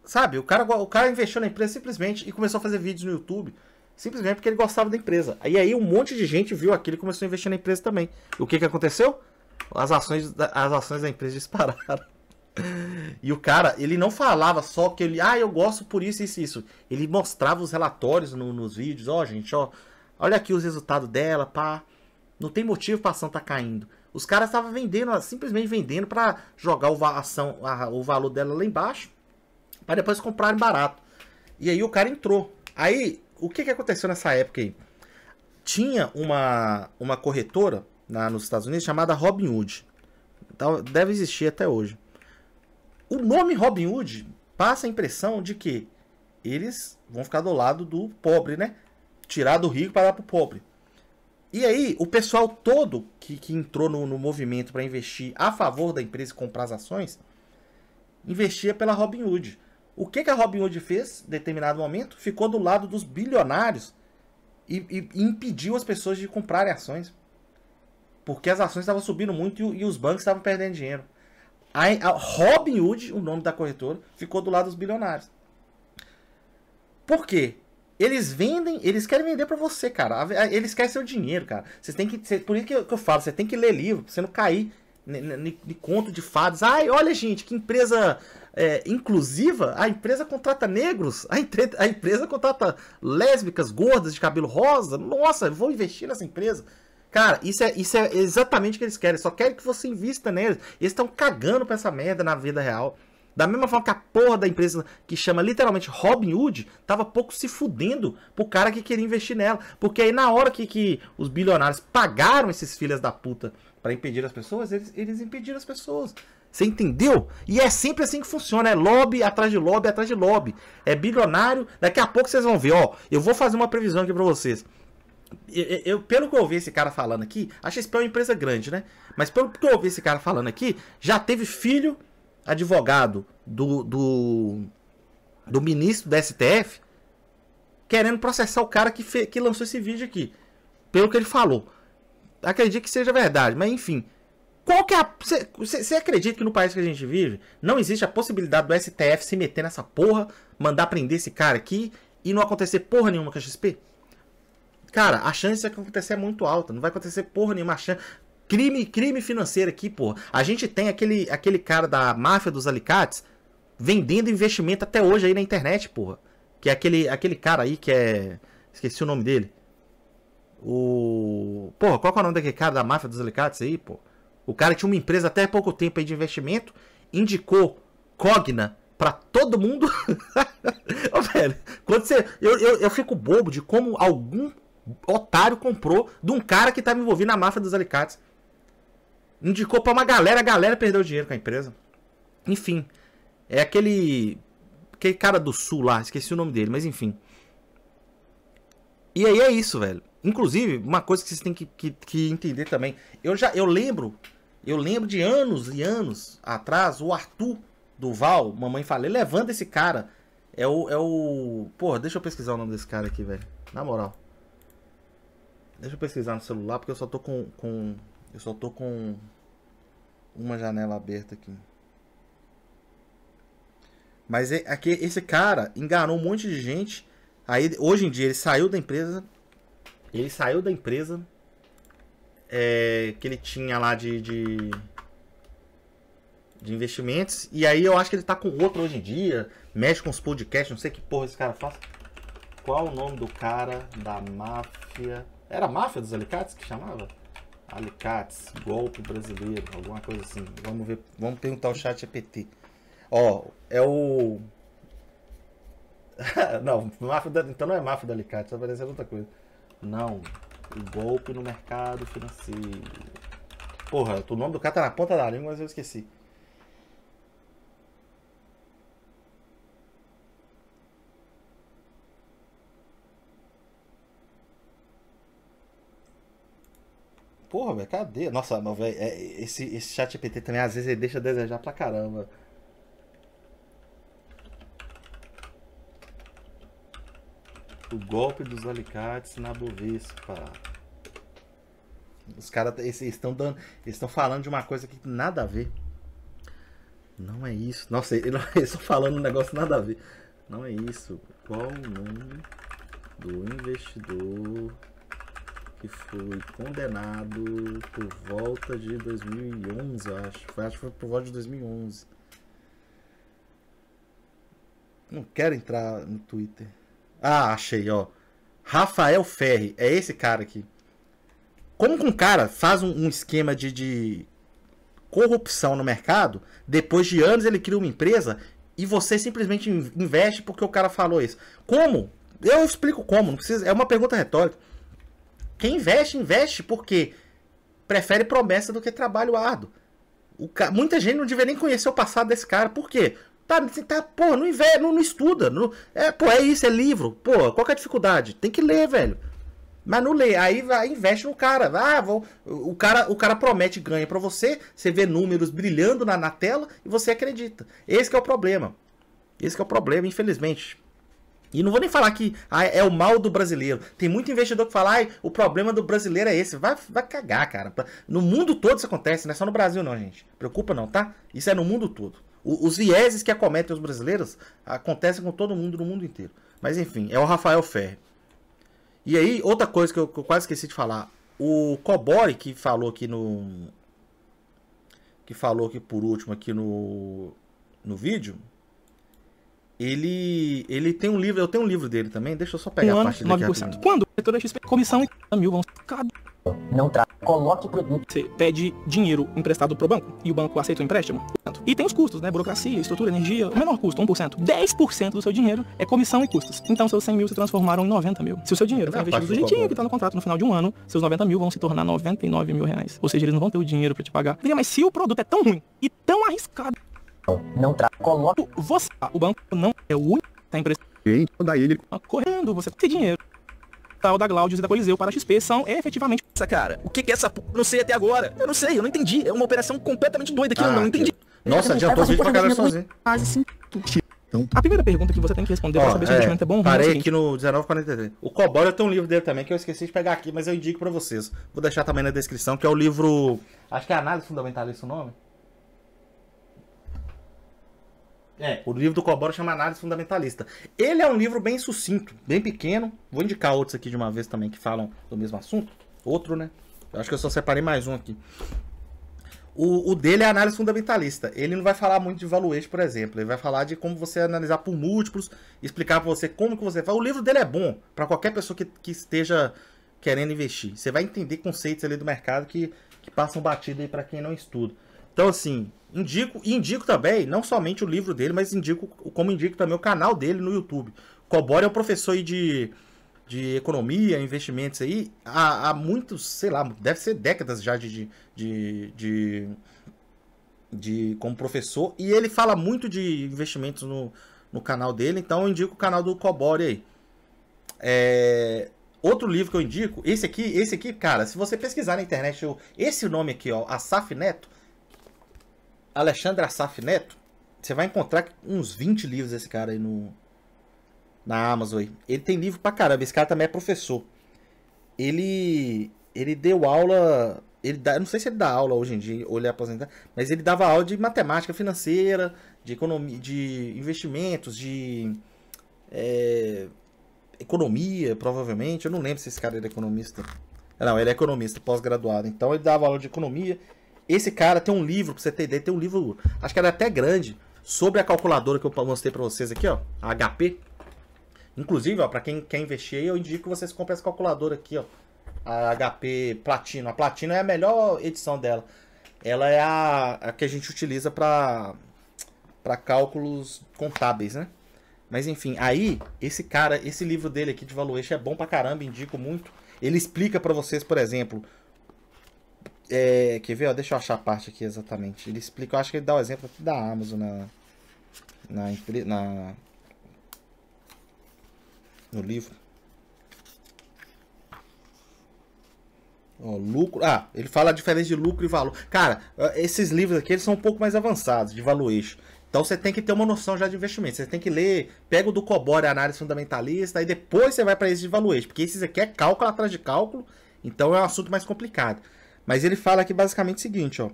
Sabe, o cara investiu na empresa simplesmente e começou a fazer vídeos no YouTube, simplesmente porque ele gostava da empresa. Aí um monte de gente viu aquilo e começou a investir na empresa também. E o que aconteceu? As ações da empresa dispararam. E o cara, ele não falava só que ele... eu gosto por isso, isso, isso. Ele mostrava os relatórios nos vídeos. Gente, olha aqui os resultados dela, pá. Não tem motivo pra ação tá caindo. Os caras estavam vendendo, simplesmente vendendo pra jogar o valor dela lá embaixo, para depois comprarem barato. E aí o cara entrou. Aí, o que aconteceu nessa época aí? Tinha uma corretora nos Estados Unidos chamada Robinhood. Então, deve existir até hoje. O nome Robinhood passa a impressão de que eles vão ficar do lado do pobre, né? Tirar do rico para dar pro pobre. E aí, o pessoal todo que entrou no movimento para investir a favor da empresa e comprar as ações, investia pela Robinhood. O que a Robinhood fez em determinado momento? Ficou do lado dos bilionários e impediu as pessoas de comprarem ações. Porque as ações estavam subindo muito e os bancos estavam perdendo dinheiro. A Robinhood, o nome da corretora, ficou do lado dos bilionários. Por quê? Eles querem vender pra você, cara. Eles querem seu dinheiro, cara. Por isso que eu falo, você tem que ler livro, pra você não cair de conto de fadas. Olha, gente, que empresa inclusiva. A empresa contrata negros, a empresa contrata lésbicas, gordas, de cabelo rosa. Nossa, eu vou investir nessa empresa. Cara, isso é exatamente o que eles querem. Só querem que você invista neles. Eles estão cagando pra essa merda na vida real. Da mesma forma que a porra da empresa que chama literalmente Robinhood tava pouco se fudendo pro cara que queria investir nela. Porque aí na hora que os bilionários pagaram esses filhos da puta para impedir as pessoas, eles impediram as pessoas. Você entendeu? E é sempre assim que funciona. É lobby atrás de lobby atrás de lobby. É bilionário. Daqui a pouco vocês vão ver, ó. Eu vou fazer uma previsão aqui pra vocês. Pelo que eu ouvi esse cara falando aqui, a XP é uma empresa grande, né? Mas pelo que eu ouvi esse cara falando aqui, já teve filho advogado do ministro da STF querendo processar o cara que lançou esse vídeo aqui. Pelo que ele falou. Acredito que seja verdade, mas enfim. Qual que é Você acredita que no país que a gente vive não existe a possibilidade do STF se meter nessa porra, mandar prender esse cara aqui e não acontecer porra nenhuma com a XP? Cara, a chance de acontecer é muito alta. Não vai acontecer porra nenhuma. Crime financeiro aqui, porra. A gente tem aquele cara da máfia dos alicates vendendo investimento até hoje aí na internet, porra. Que é aquele cara aí que é... Esqueci o nome dele. Porra, qual que é o nome daquele cara da máfia dos alicates aí, porra? O cara tinha uma empresa até há pouco tempo aí de investimento, indicou Cogna pra todo mundo. Ô, velho, quando você... eu fico bobo de como algum otário comprou de um cara que tava envolvido na máfia dos alicates. Indicou pra uma galera, a galera perdeu dinheiro com a empresa. Enfim, é aquele cara do sul lá, esqueci o nome dele, mas enfim. E aí é isso, velho. Inclusive, uma coisa que vocês têm que entender também. Eu lembro de anos e anos atrás, o Arthur Duval, mamãe falei, levando esse cara. É o... Porra, deixa eu pesquisar o nome desse cara aqui, velho. Na moral. Deixa eu pesquisar no celular, porque eu só tô com uma janela aberta aqui. Mas aqui, esse cara enganou um monte de gente. Aí, hoje em dia, ele saiu da empresa. Que ele tinha lá de investimentos. E aí eu acho que ele tá com outro hoje em dia. Mexe com os podcasts, não sei que porra esse cara faz. Qual o nome do cara da máfia? Era a máfia dos alicates que chamava? Alicates, golpe brasileiro, alguma coisa assim. Vamos ver, vamos perguntar o chat GPT. Ó, é o... Não, então não é máfia do alicate, tá parecendo outra coisa. Não, o golpe no mercado financeiro. Porra, o nome do cara tá na ponta da língua, mas eu esqueci. Porra, velho, cadê? Nossa, mas, velho, esse chat GPT também às vezes ele deixa a desejar pra caramba. O golpe dos alicates na Bovespa. Os caras estão falando de uma coisa que nada a ver. Não é isso. Nossa, eles estão falando um negócio nada a ver. Não é isso. Qual o nome do investidor que foi condenado por volta de 2011, eu acho. Acho que foi por volta de 2011. Não quero entrar no Twitter. Ah, achei, ó. Rafael Ferri. É esse cara aqui. Como que um cara faz um esquema de corrupção no mercado, depois de anos ele cria uma empresa e você simplesmente investe porque o cara falou isso? Como? Eu explico como. Não precisa, é uma pergunta retórica. Quem investe porque prefere promessa do que trabalho árduo. Muita gente não deveria nem conhecer o passado desse cara. Por quê? Pô, não estuda. É isso, é livro. Pô, qual que é a dificuldade? Tem que ler, velho. Mas não lê. Aí investe no cara. O cara promete ganha pra você. Você vê números brilhando na tela e você acredita. Esse que é o problema. Esse que é o problema, infelizmente. E não vou nem falar que é o mal do brasileiro. Tem muito investidor que fala, o problema do brasileiro é esse. Vai cagar, cara. No mundo todo isso acontece, não é só no Brasil não, gente. Preocupa não, tá? Isso é no mundo todo. Os vieses que acometem os brasileiros acontecem com todo mundo no mundo inteiro. Mas enfim, é o Rafael Ferri. E aí, outra coisa que eu quase esqueci de falar. O Cobori, que falou aqui por último aqui no vídeo. Ele tem um livro, eu tenho um livro dele também. Deixa eu só pegar a parte dele aqui. Quando? Corretora XP, comissão e mil vão ficar. Não coloque produto. Você pede dinheiro emprestado pro banco e o banco aceita o empréstimo. E tem os custos, né? Burocracia, estrutura, energia. O menor custo, 1%. 10% do seu dinheiro é comissão e custos. Então seus 100 mil se transformaram em 90 mil. Se o seu dinheiro for investido do jeitinho que tá no contrato, no final de um ano, seus 90 mil vão se tornar 99 mil reais. Ou seja, eles não vão ter o dinheiro pra te pagar. Mas se o produto é tão ruim e tão arriscado, coloque. Você, o banco não é o único que tá emprestando. Daí ele correndo, você tem dinheiro. Tal da Glaudius e da Coliseu para a XP são efetivamente... Essa cara, o que é essa... Não sei até agora. Eu não sei, eu não entendi. É uma operação completamente doida que eu não entendi. Nossa, adiantou o vídeo pra caralho sozinho. A primeira pergunta que você tem que responder para saber se o investimento é bom ou ruim. Parei aqui no 1943. O Cobório tem um livro dele também que eu esqueci de pegar aqui, mas eu indico pra vocês. Vou deixar também na descrição, que é o livro... Acho que é Análise Fundamentalista o nome. O livro do Cobório chama Análise Fundamentalista. Ele é um livro bem sucinto, bem pequeno. Vou indicar outros aqui de uma vez também que falam do mesmo assunto. Outro, né? Eu acho que eu só separei mais um aqui. O dele é Análise Fundamentalista. Ele não vai falar muito de valuation, por exemplo. Ele vai falar de como você analisar por múltiplos, explicar pra você como que você faz. O livro dele é bom pra qualquer pessoa que esteja querendo investir. Você vai entender conceitos ali do mercado que passam batido aí pra quem não estuda. Então, assim, indico também, não somente o livro dele, mas indico também o canal dele no YouTube. Cobório é um professor aí de economia, investimentos aí, há muitos, sei lá, deve ser décadas já como professor, e ele fala muito de investimentos no canal dele, então eu indico o canal do Cobório aí. Outro livro que eu indico, esse aqui, cara, se você pesquisar na internet, esse nome aqui, ó, Assaf Neto, Alexandre Assaf Neto, você vai encontrar uns 20 livros desse cara aí na Amazon aí. Ele tem livro pra caramba, esse cara também é professor. Ele deu aula, eu não sei se ele dá aula hoje em dia, ou ele é aposentado, mas ele dava aula de matemática financeira, de economia, de investimentos, de economia, provavelmente. Eu não lembro se esse cara era economista. Não, ele é economista, pós-graduado. Então ele dava aula de economia. Esse cara tem um livro, pra você ter ideia, tem um livro, acho que era até grande, sobre a calculadora que eu mostrei pra vocês aqui, ó, a HP. Inclusive, ó, pra quem quer investir aí, eu indico que vocês comprem essa calculadora aqui, ó, a HP Platino. A Platino é a melhor edição dela. Ela é a que a gente utiliza pra cálculos contábeis, né? Mas enfim, aí, esse livro dele aqui de valuation é bom pra caramba, indico muito. Ele explica pra vocês, por exemplo... quer ver? Ó, deixa eu achar a parte aqui exatamente. Ele explica, eu acho que ele dá o exemplo aqui da Amazon no livro. Ó, lucro. Ele fala a diferença de lucro e valor. Cara, esses livros aqui eles são um pouco mais avançados de valuation. Então você tem que ter uma noção já de investimento. Você tem que ler, pega o do Cobório, Análise Fundamentalista, aí depois você vai para esse de valuation, porque esses aqui é cálculo atrás de cálculo, então é um assunto mais complicado. Mas ele fala aqui basicamente o seguinte, ó.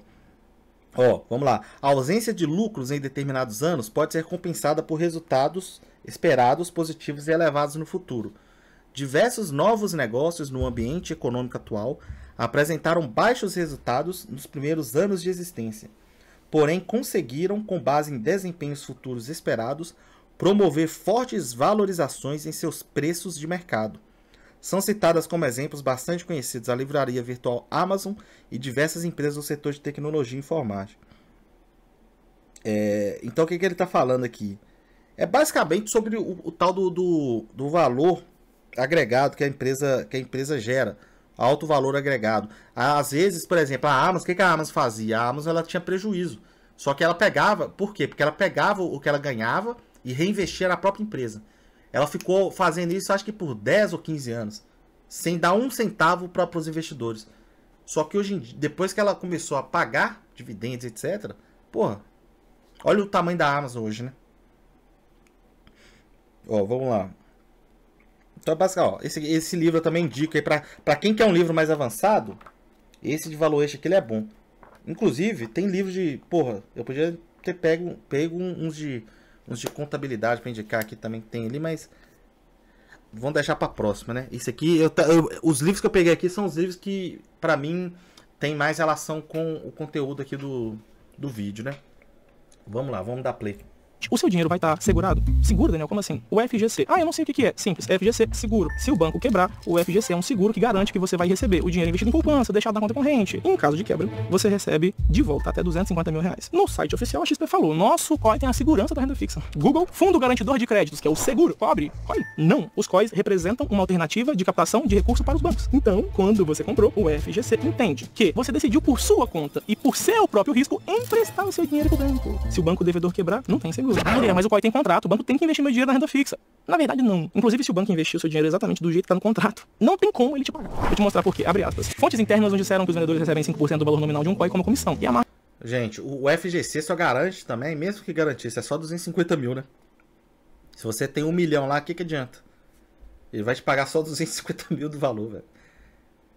Vamos lá. A ausência de lucros em determinados anos pode ser compensada por resultados esperados, positivos e elevados no futuro. Diversos novos negócios no ambiente econômico atual apresentaram baixos resultados nos primeiros anos de existência, porém conseguiram, com base em desempenhos futuros esperados, promover fortes valorizações em seus preços de mercado. São citadas como exemplos bastante conhecidos a livraria virtual Amazon e diversas empresas do setor de tecnologia e informática. Então o que ele está falando aqui? É basicamente sobre o tal do valor agregado que a empresa gera. Alto valor agregado. Às vezes, por exemplo, a Amazon, o que a Amazon fazia? A Amazon ela tinha prejuízo. Só que ela pegava, por quê? Porque ela pegava o que ela ganhava e reinvestia na própria empresa. Ela ficou fazendo isso, acho que por 10 ou 15 anos, sem dar um centavo para os investidores. Só que hoje em dia, depois que ela começou a pagar dividendos, etc., porra, olha o tamanho da Amazon hoje, né? Vamos lá. Então, basicamente, esse livro eu também indico aí para quem quer um livro mais avançado. Esse de valuation aqui ele é bom. Inclusive, tem livros de... Porra, eu podia ter pego uns de contabilidade para indicar aqui também que tem ali, mas vamos deixar para próxima, né? Isso aqui, os livros que eu peguei aqui são os livros que, para mim, tem mais relação com o conteúdo aqui do vídeo, né? Vamos lá, vamos dar play. O seu dinheiro vai estar segurado? Seguro, Daniel? Como assim? O FGC. Eu não sei o que é. Simples. FGC, seguro. Se o banco quebrar, o FGC é um seguro que garante que você vai receber o dinheiro investido em poupança, deixado na conta corrente. Em caso de quebra, você recebe de volta até R$250 mil. No site oficial, a XP falou, nosso COI tem a segurança da renda fixa. Google, Fundo Garantidor de Créditos, que é o seguro. Cobre? COI? Não. Os COIs representam uma alternativa de captação de recursos para os bancos. Então, quando você comprou, o FGC entende que você decidiu por sua conta e por seu próprio risco emprestar o seu dinheiro pro banco. Se o banco devedor quebrar, não tem seguro. Mas o COI tem contrato, o banco tem que investir meu dinheiro na renda fixa. Na verdade, não. Inclusive, se o banco investir o seu dinheiro exatamente do jeito que tá no contrato, não tem como ele te pagar. Vou te mostrar por quê. Abre aspas. Fontes internas nos disseram que os vendedores recebem 5% do valor nominal de um COI como comissão. E a marca... Gente, o FGC só garante também, mesmo que garantisse, é só 250 mil, né? Se você tem 1 milhão lá, o que adianta? Ele vai te pagar só 250 mil do valor, velho.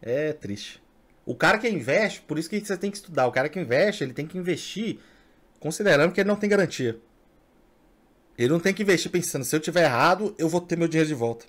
É triste. O cara que investe, por isso que você tem que estudar. O cara que investe, ele tem que investir considerando que ele não tem garantia. Ele não tem que investir pensando, se eu tiver errado, eu vou ter meu dinheiro de volta.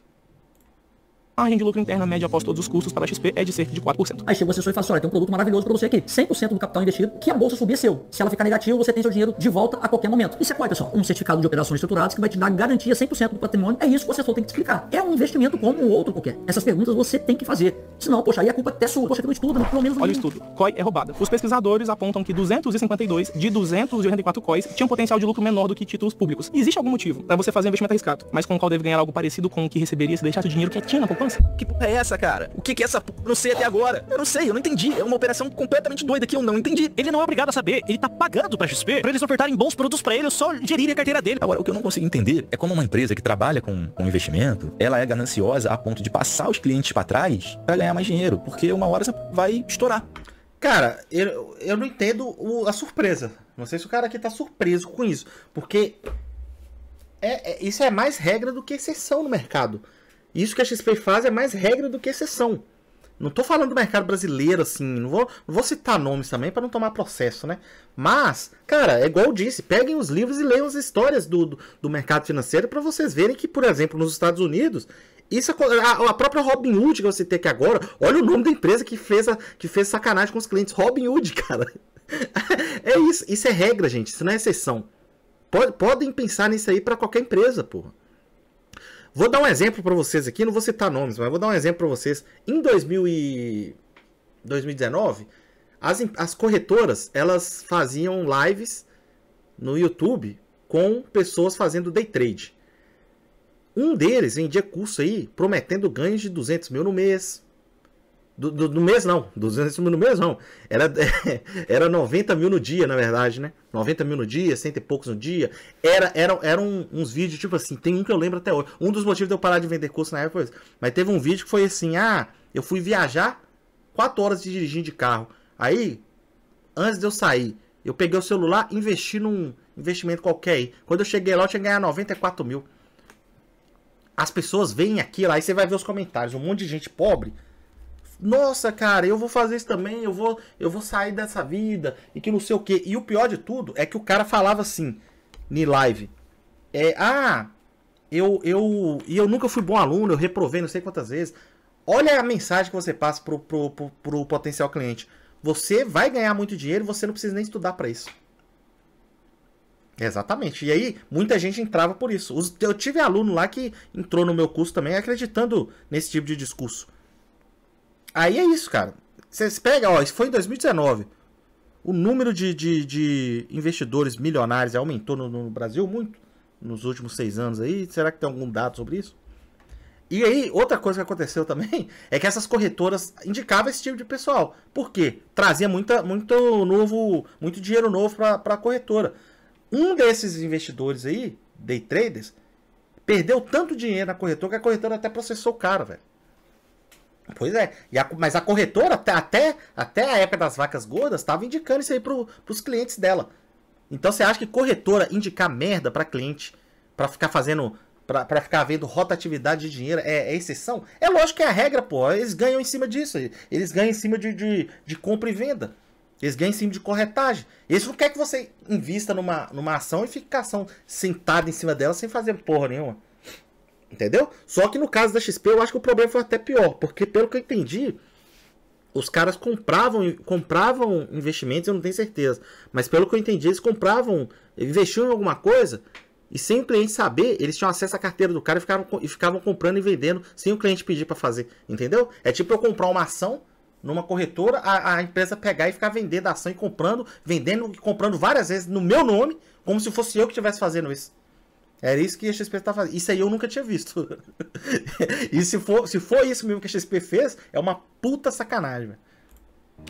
A margem de lucro interna média após todos os custos para a XP é de cerca de 4%. Aí chega o assessor e fala assim, olha, tem um produto maravilhoso para você aqui. 100% do capital investido, que a bolsa subir é seu. Se ela ficar negativa, você tem seu dinheiro de volta a qualquer momento. Isso é qual, pessoal? Um certificado de operações estruturadas que vai te dar garantia 100% do patrimônio. É isso que o assessor tem que te explicar. É um investimento como um outro qualquer. Essas perguntas você tem que fazer. Senão, poxa, aí a culpa até sua. Poxa, que não estuda, pelo menos... Olha o estudo. COI é roubada. Os pesquisadores apontam que 252 de 284 COIs tinham potencial de lucro menor do que títulos públicos. E existe algum motivo para você fazer um investimento arriscado, mas com o qual deve ganhar algo parecido com o que receberia se deixasse o dinheiro quietinho na poupança? Que porra é essa, cara? O que é essa porra? Eu não sei até agora. Eu não sei, eu não entendi. É uma operação completamente doida que eu não entendi. Ele não é obrigado a saber. Ele tá pagando pra XP pra eles ofertarem bons produtos pra ele, só gerirem a carteira dele. Agora, o que eu não consigo entender é como uma empresa que trabalha com investimento, ela é gananciosa a ponto de passar os clientes pra trás pra ganhar mais dinheiro, porque uma hora você vai estourar. Cara, eu não entendo a surpresa. Não sei se o cara aqui tá surpreso com isso, porque isso é mais regra do que exceção no mercado. Isso que a XP faz é mais regra do que exceção. Não tô falando do mercado brasileiro, assim, não vou citar nomes também para não tomar processo, né? Mas, cara, é igual eu disse, peguem os livros e leiam as histórias do mercado financeiro para vocês verem que, por exemplo, nos Estados Unidos, isso a própria Robinhood que eu citei aqui agora, olha o nome da empresa que fez sacanagem com os clientes, Robinhood, cara. É isso é regra, gente, isso não é exceção. Podem pensar nisso aí para qualquer empresa, porra. Vou dar um exemplo para vocês aqui, não vou citar nomes, mas vou dar um exemplo para vocês. Em 2019, as corretoras, elas faziam lives no YouTube com pessoas fazendo day trade. Um deles vendia curso aí, prometendo ganhos de 200 mil no mês. No mês não, 200 mil no mês não. Era 90 mil no dia, na verdade, né? 90 mil no dia, 100 e poucos no dia. Eram uns vídeos, tipo assim, tem um que eu lembro até hoje. Um dos motivos de eu parar de vender curso na época foi isso. Mas teve um vídeo que foi assim, eu fui viajar 4 horas de dirigindo de carro. Aí, antes de eu sair, eu peguei o celular e investi num investimento qualquer aí. Quando eu cheguei lá, eu tinha ganhado 94 mil. As pessoas veem aquilo, aí você vai ver os comentários, um monte de gente pobre. Nossa, cara, eu vou fazer isso também, eu vou sair dessa vida, e que não sei o que. E o pior de tudo é que o cara falava assim, em live, eu nunca fui bom aluno, eu reprovei não sei quantas vezes. Olha a mensagem que você passa pro potencial cliente. Você vai ganhar muito dinheiro e você não precisa nem estudar para isso. Exatamente. E aí, muita gente entrava por isso. Eu tive aluno lá que entrou no meu curso também acreditando nesse tipo de discurso. Aí é isso, cara. Você pega, isso foi em 2019. O número de investidores milionários aumentou no Brasil muito nos últimos 6 anos aí. Será que tem algum dado sobre isso? E aí, outra coisa que aconteceu também é que essas corretoras indicavam esse tipo de pessoal. Por quê? Trazia muito dinheiro novo para a corretora. Um desses investidores aí, day traders, perdeu tanto dinheiro na corretora que a corretora até processou o cara, velho. Pois é, mas a corretora, até a época das vacas gordas, estava indicando isso aí pros clientes dela. Então você acha que corretora indicar merda para cliente, para ficar fazendo, para ficar vendo rotatividade de dinheiro, é exceção? É lógico que é a regra, pô. Eles ganham em cima disso. Eles ganham em cima de compra e venda. Eles ganham em cima de corretagem. Eles não querem que você invista numa ação e fique com a ação sentada em cima dela sem fazer porra nenhuma. Entendeu? Só que no caso da XP eu acho que o problema foi até pior, porque pelo que eu entendi, os caras compravam investimentos, eu não tenho certeza, mas pelo que eu entendi, eles investiam em alguma coisa E sem o cliente saber, eles tinham acesso à carteira do cara e ficavam comprando e vendendo sem o cliente pedir para fazer, entendeu? É tipo eu comprar uma ação numa corretora, a empresa pegar e ficar vendendo a ação e comprando, vendendo e comprando várias vezes no meu nome, como se fosse eu que estivesse fazendo isso. Era isso que a XP tá fazendo. Isso aí eu nunca tinha visto. E se for isso mesmo que a XP fez, é uma puta sacanagem, velho.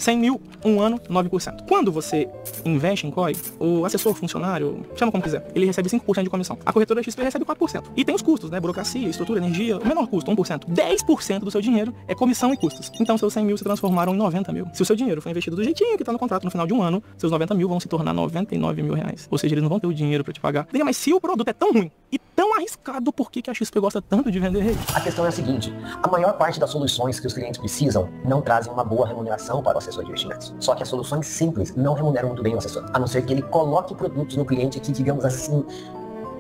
100 mil, um ano, 9%. Quando você investe em COI, o assessor, funcionário, chama como quiser, ele recebe 5% de comissão. A corretora XP recebe 4%. E tem os custos, né? Burocracia, estrutura, energia, o menor custo, 1%. 10% do seu dinheiro é comissão e custos. Então seus 100 mil se transformaram em 90 mil. Se o seu dinheiro foi investido do jeitinho que tá no contrato no final de um ano, seus 90 mil vão se tornar 99 mil reais. Ou seja, eles não vão ter o dinheiro pra te pagar. Mas se o produto é tão ruim e tão arriscado, por que a XP gosta tanto de vender ele? A questão é a seguinte, a maior parte das soluções que os clientes precisam não trazem uma boa remuneração para o assessor de investimentos. Só que as soluções simples não remuneram muito bem o assessor, a não ser que ele coloque produtos no cliente que, digamos assim,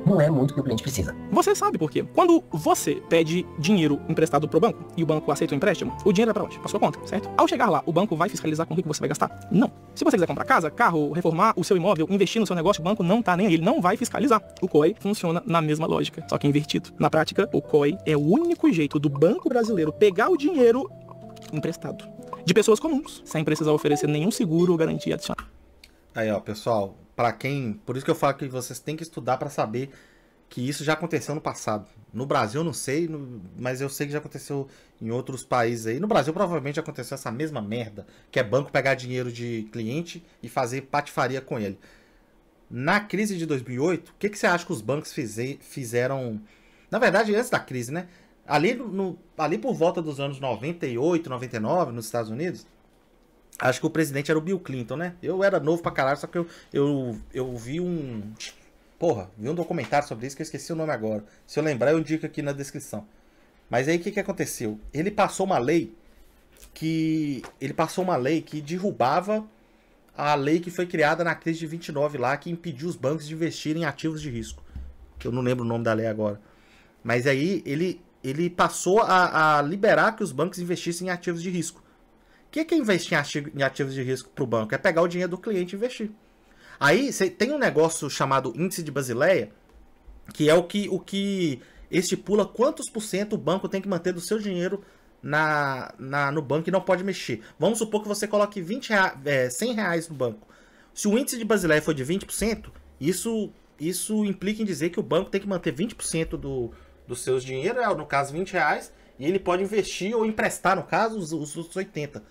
não é muito o que o cliente precisa. Você sabe por quê? Quando você pede dinheiro emprestado pro banco e o banco aceita o empréstimo, o dinheiro é pra onde? Pra sua conta, certo? Ao chegar lá, o banco vai fiscalizar com o que você vai gastar? Não. Se você quiser comprar casa, carro, reformar o seu imóvel, investir no seu negócio, o banco não tá nem aí, ele não vai fiscalizar. O COI funciona na mesma lógica, só que invertido. Na prática, o COI é o único jeito do banco brasileiro pegar o dinheiro emprestado de pessoas comuns, sem precisar oferecer nenhum seguro ou garantia adicional. Aí, ó, pessoal, por isso que eu falo que vocês têm que estudar para saber que isso já aconteceu no passado. No Brasil eu não sei, mas eu sei que já aconteceu em outros países aí. No Brasil provavelmente já aconteceu essa mesma merda, que é banco pegar dinheiro de cliente e fazer patifaria com ele. Na crise de 2008, o que você acha que os bancos fizeram? Na verdade, antes da crise, né? Ali por volta dos anos 98, 99, nos Estados Unidos, acho que o presidente era o Bill Clinton, né? Eu era novo pra caralho, só que eu vi vi um documentário sobre isso que eu esqueci o nome agora. Se eu lembrar, eu indico aqui na descrição. Mas aí o que aconteceu? Ele passou uma lei que derrubava a lei que foi criada na crise de 29 lá, que impediu os bancos de investirem em ativos de risco. Eu não lembro o nome da lei agora. Mas aí ele passou a liberar que os bancos investissem em ativos de risco. O que é investir em ativos de risco para o banco? É pegar o dinheiro do cliente e investir. Aí tem um negócio chamado índice de Basileia, que é o que estipula quantos % o banco tem que manter do seu dinheiro no banco e não pode mexer. Vamos supor que você coloque 100 reais no banco. Se o índice de Basileia for de 20%, isso implica em dizer que o banco tem que manter 20% dos seus dinheiros, no caso 20 reais, e ele pode investir ou emprestar, no caso, os 80.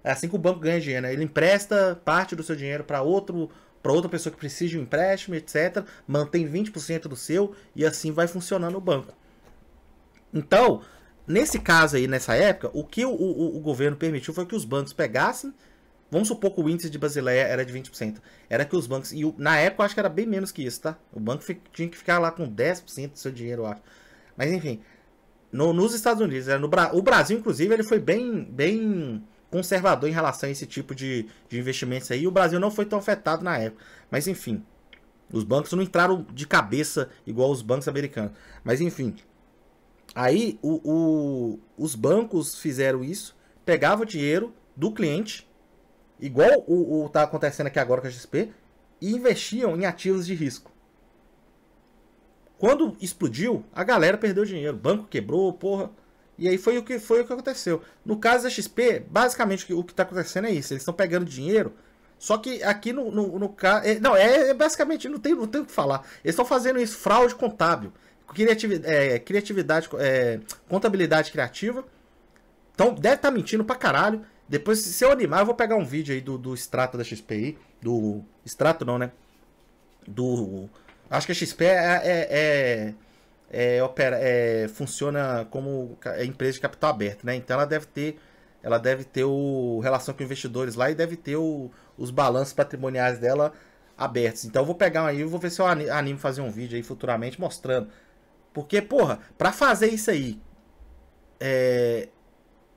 É assim que o banco ganha dinheiro, né? Ele empresta parte do seu dinheiro para outra pessoa que precisa de um empréstimo, etc. Mantém 20% do seu e assim vai funcionando o banco. Então, nesse caso aí, nessa época, o que o governo permitiu foi que os bancos pegassem. Vamos supor que o índice de Basileia era de 20%. Era que os bancos... na época eu acho que era bem menos que isso, tá? O banco tinha que ficar lá com 10% do seu dinheiro, eu acho. Mas enfim, nos Estados Unidos, o Brasil, inclusive, ele foi bem conservador em relação a esse tipo de investimentos aí. E o Brasil não foi tão afetado na época. Mas enfim, os bancos não entraram de cabeça igual os bancos americanos. Mas enfim, aí os bancos fizeram isso, pegavam o dinheiro do cliente, igual o tá acontecendo aqui agora com a XP, e investiam em ativos de risco. Quando explodiu, a galera perdeu dinheiro, o banco quebrou, porra. E aí foi o que aconteceu. No caso da XP, basicamente o que está acontecendo é isso. Eles estão pegando dinheiro, só que aqui no caso... basicamente, não tem o que falar. Eles estão fazendo isso, fraude contábil, criatividade, contabilidade criativa. Então deve estar mentindo pra caralho. Depois, se eu animar, eu vou pegar um vídeo aí do extrato da XP aí. Do extrato não, né? Acho que a XP funciona como empresa de capital aberto, né? Então ela deve ter relação com investidores lá e deve ter os balanços patrimoniais dela abertos. Então eu vou pegar aí, eu vou ver se eu animo fazer um vídeo aí futuramente mostrando. Porque, porra, pra fazer isso aí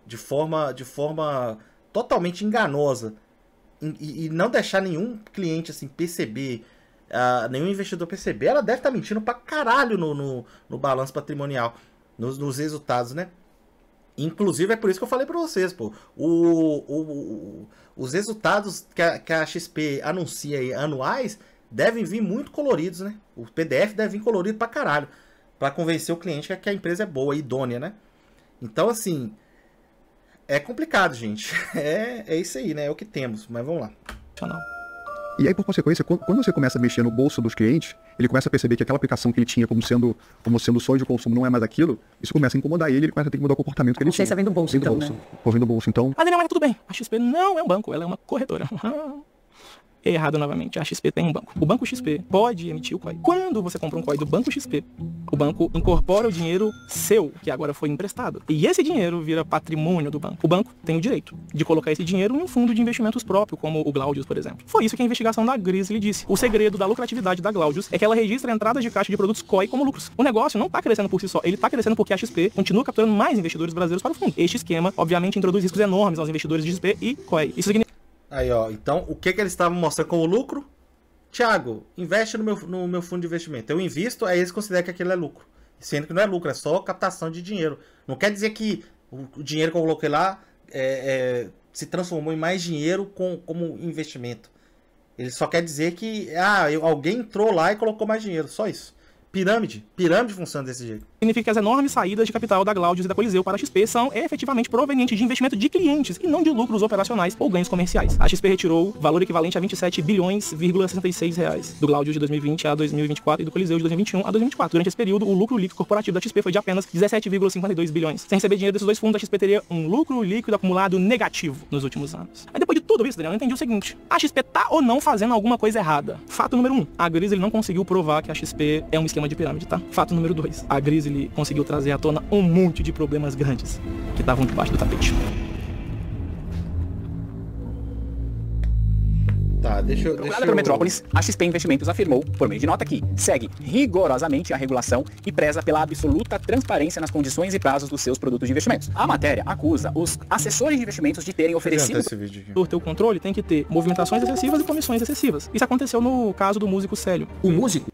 de forma totalmente enganosa e não deixar nenhum cliente assim perceber, nenhum investidor perceber, ela deve estar mentindo pra caralho no balanço patrimonial, nos resultados, né? Inclusive é por isso que eu falei pra vocês, pô. Os resultados que a XP anuncia aí, anuais, devem vir muito coloridos, né? O PDF deve vir colorido pra caralho, pra convencer o cliente que a empresa é boa, idônea, né? Então, assim, é complicado, gente. É isso aí, né? É o que temos, mas vamos lá. E aí, por consequência, quando você começa a mexer no bolso dos clientes, ele começa a perceber que aquela aplicação que ele tinha como sendo sonho de consumo não é mais aquilo, isso começa a incomodar ele começa a ter que mudar o comportamento que ele tinha. Você vem do bolso, vem do então, bolso. né? Pô, vem do bolso, então... Ah, Daniel, mas tudo bem. A XP não é um banco, ela é uma corretora. Errado novamente, a XP tem um banco. O Banco XP pode emitir o COI. Quando você compra um COI do Banco XP, o banco incorpora o dinheiro seu, que agora foi emprestado. E esse dinheiro vira patrimônio do banco. O banco tem o direito de colocar esse dinheiro em um fundo de investimentos próprio, como o Glaudius, por exemplo. Foi isso que a investigação da Grizzly disse. O segredo da lucratividade da Glaudius é que ela registra entradas de caixa de produtos COI como lucros. O negócio não está crescendo por si só, ele está crescendo porque a XP continua capturando mais investidores brasileiros para o fundo. Este esquema, obviamente, introduz riscos enormes aos investidores de XP e COI. Isso significa... Aí, ó, então, o que eles estavam mostrando como lucro? Thiago, investe no meu fundo de investimento. Eu invisto, aí eles consideram que aquilo é lucro. Sendo que não é lucro, é só captação de dinheiro. Não quer dizer que o dinheiro que eu coloquei lá se transformou em mais dinheiro como investimento. Ele só quer dizer que alguém entrou lá e colocou mais dinheiro, só isso. Pirâmide funciona desse jeito. Significa que as enormes saídas de capital da Glaudius e da Coliseu para a XP são efetivamente provenientes de investimento de clientes e não de lucros operacionais ou ganhos comerciais. A XP retirou valor equivalente a 27 bilhões,66 reais do Glaudius de 2020 a 2024 e do Coliseu de 2021 a 2024. Durante esse período, o lucro líquido corporativo da XP foi de apenas 17,52 bilhões. Sem receber dinheiro desses dois fundos, a XP teria um lucro líquido acumulado negativo nos últimos anos. Aí depois de tudo isso, Daniel, eu entendi o seguinte: a XP tá ou não fazendo alguma coisa errada? Fato número 1, a Grizzly não conseguiu provar que a XP é um esquema de pirâmide, tá? Fato número 2, a Grizzly conseguiu trazer à tona um monte de problemas grandes que estavam debaixo do tapete. Tá, Procurada por Metrópolis, a XP Investimentos afirmou, por meio de nota, que segue rigorosamente a regulação e preza pela absoluta transparência nas condições e prazos dos seus produtos de investimentos. A matéria acusa os assessores de investimentos de terem oferecido... Por ter o controle, tem que ter movimentações excessivas e comissões excessivas. Isso aconteceu no caso do músico Célio. O músico?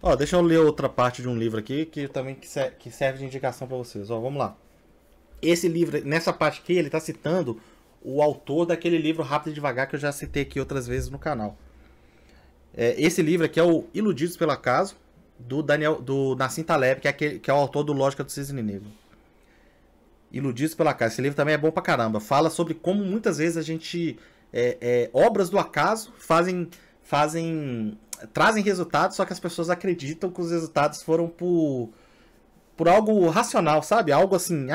Ó, deixa eu ler outra parte de um livro aqui que também que serve de indicação para vocês. Ó, vamos lá. Esse livro, nessa parte aqui, ele tá citando o autor daquele livro Rápido e Devagar que eu já citei aqui outras vezes no canal. Esse livro aqui é o Iludidos pelo Acaso, do Nassim Taleb, que é o autor do Lógica do Cisne Negro. Iludidos pelo Acaso. Esse livro também é bom pra caramba. Fala sobre como muitas vezes a gente... obras do acaso trazem resultados, só que as pessoas acreditam que os resultados foram por algo racional, sabe? Algo assim,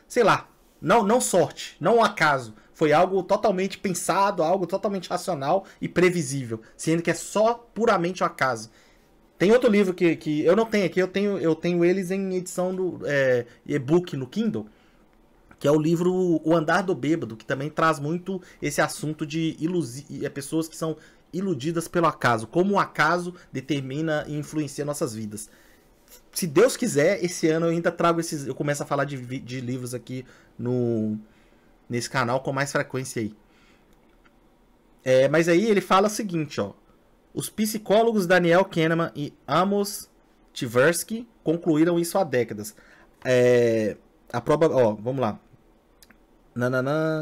sei lá, não sorte, não acaso. Foi algo totalmente pensado, algo totalmente racional e previsível, sendo que é só puramente o acaso. Tem outro livro que eu não tenho aqui, eu tenho eles em edição do e-book no Kindle, que é o livro O Andar do Bêbado, que também traz muito esse assunto de pessoas que são iludidas pelo acaso, como o acaso determina e influencia nossas vidas. Se Deus quiser, esse ano eu ainda trago eu começo a falar de livros aqui nesse canal com mais frequência aí. Mas aí ele fala o seguinte, ó: os psicólogos Daniel Kahneman e Amos Tversky concluíram isso há décadas. Vamos lá.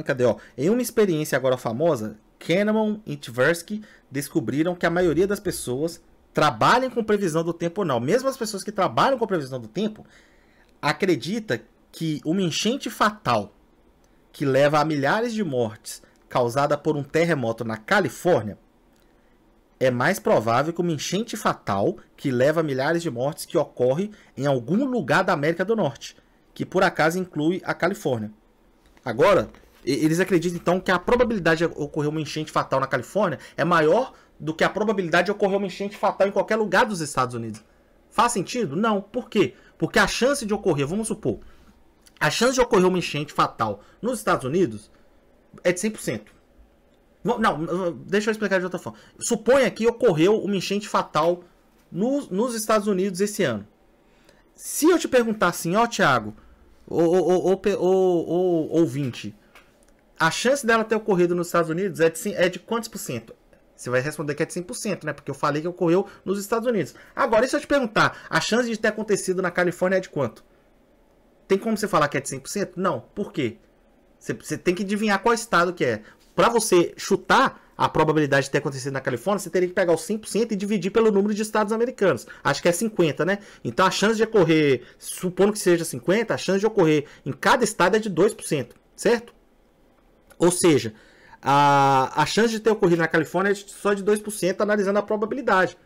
Cadê, ó? Em uma experiência agora famosa, Kahneman e Tversky descobriram que a maioria das pessoas trabalham com previsão do tempo ou não. Mesmo as pessoas que trabalham com previsão do tempo acreditam que uma enchente fatal que leva a milhares de mortes causada por um terremoto na Califórnia é mais provável que uma enchente fatal que leva a milhares de mortes que ocorre em algum lugar da América do Norte, que por acaso inclui a Califórnia. Agora, eles acreditam então que a probabilidade de ocorrer uma enchente fatal na Califórnia é maior do que a probabilidade de ocorrer uma enchente fatal em qualquer lugar dos Estados Unidos. Faz sentido? Não. Por quê? Porque a chance de ocorrer, vamos supor, a chance de ocorrer uma enchente fatal nos Estados Unidos é de 100%. Não, deixa eu explicar de outra forma. Suponha que ocorreu uma enchente fatal nos Estados Unidos esse ano. Se eu te perguntar assim, ó, Thiago, ouvinte, a chance dela ter ocorrido nos Estados Unidos é de quantos por cento? Você vai responder que é de 100%, né? Porque eu falei que ocorreu nos Estados Unidos. Agora, e se eu te perguntar, a chance de ter acontecido na Califórnia é de quanto? Tem como você falar que é de 100%? Não. Por quê? Você tem que adivinhar qual estado que é. Pra você chutar, a probabilidade de ter acontecido na Califórnia, você teria que pegar os 100% e dividir pelo número de estados americanos. Acho que é 50, né? Então a chance de ocorrer, supondo que seja 50, a chance de ocorrer em cada estado é de 2%, certo? Ou seja, a chance de ter ocorrido na Califórnia é só de 2%, analisando a probabilidade.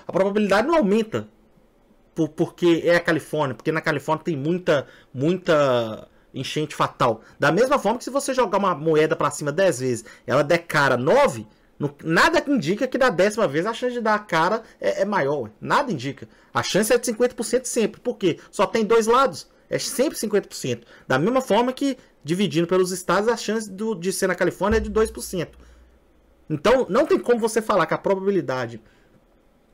A probabilidade não aumenta porque é a Califórnia, porque na Califórnia tem muita enchente fatal. Da mesma forma que se você jogar uma moeda para cima 10 vezes, ela der cara 9, nada indica que da 10ª vez a chance de dar cara é maior. Nada indica. A chance é de 50% sempre. Por quê? Só tem dois lados. É sempre 50%. Da mesma forma que, dividindo pelos estados, a chance de ser na Califórnia é de 2%. Então, não tem como você falar que a probabilidade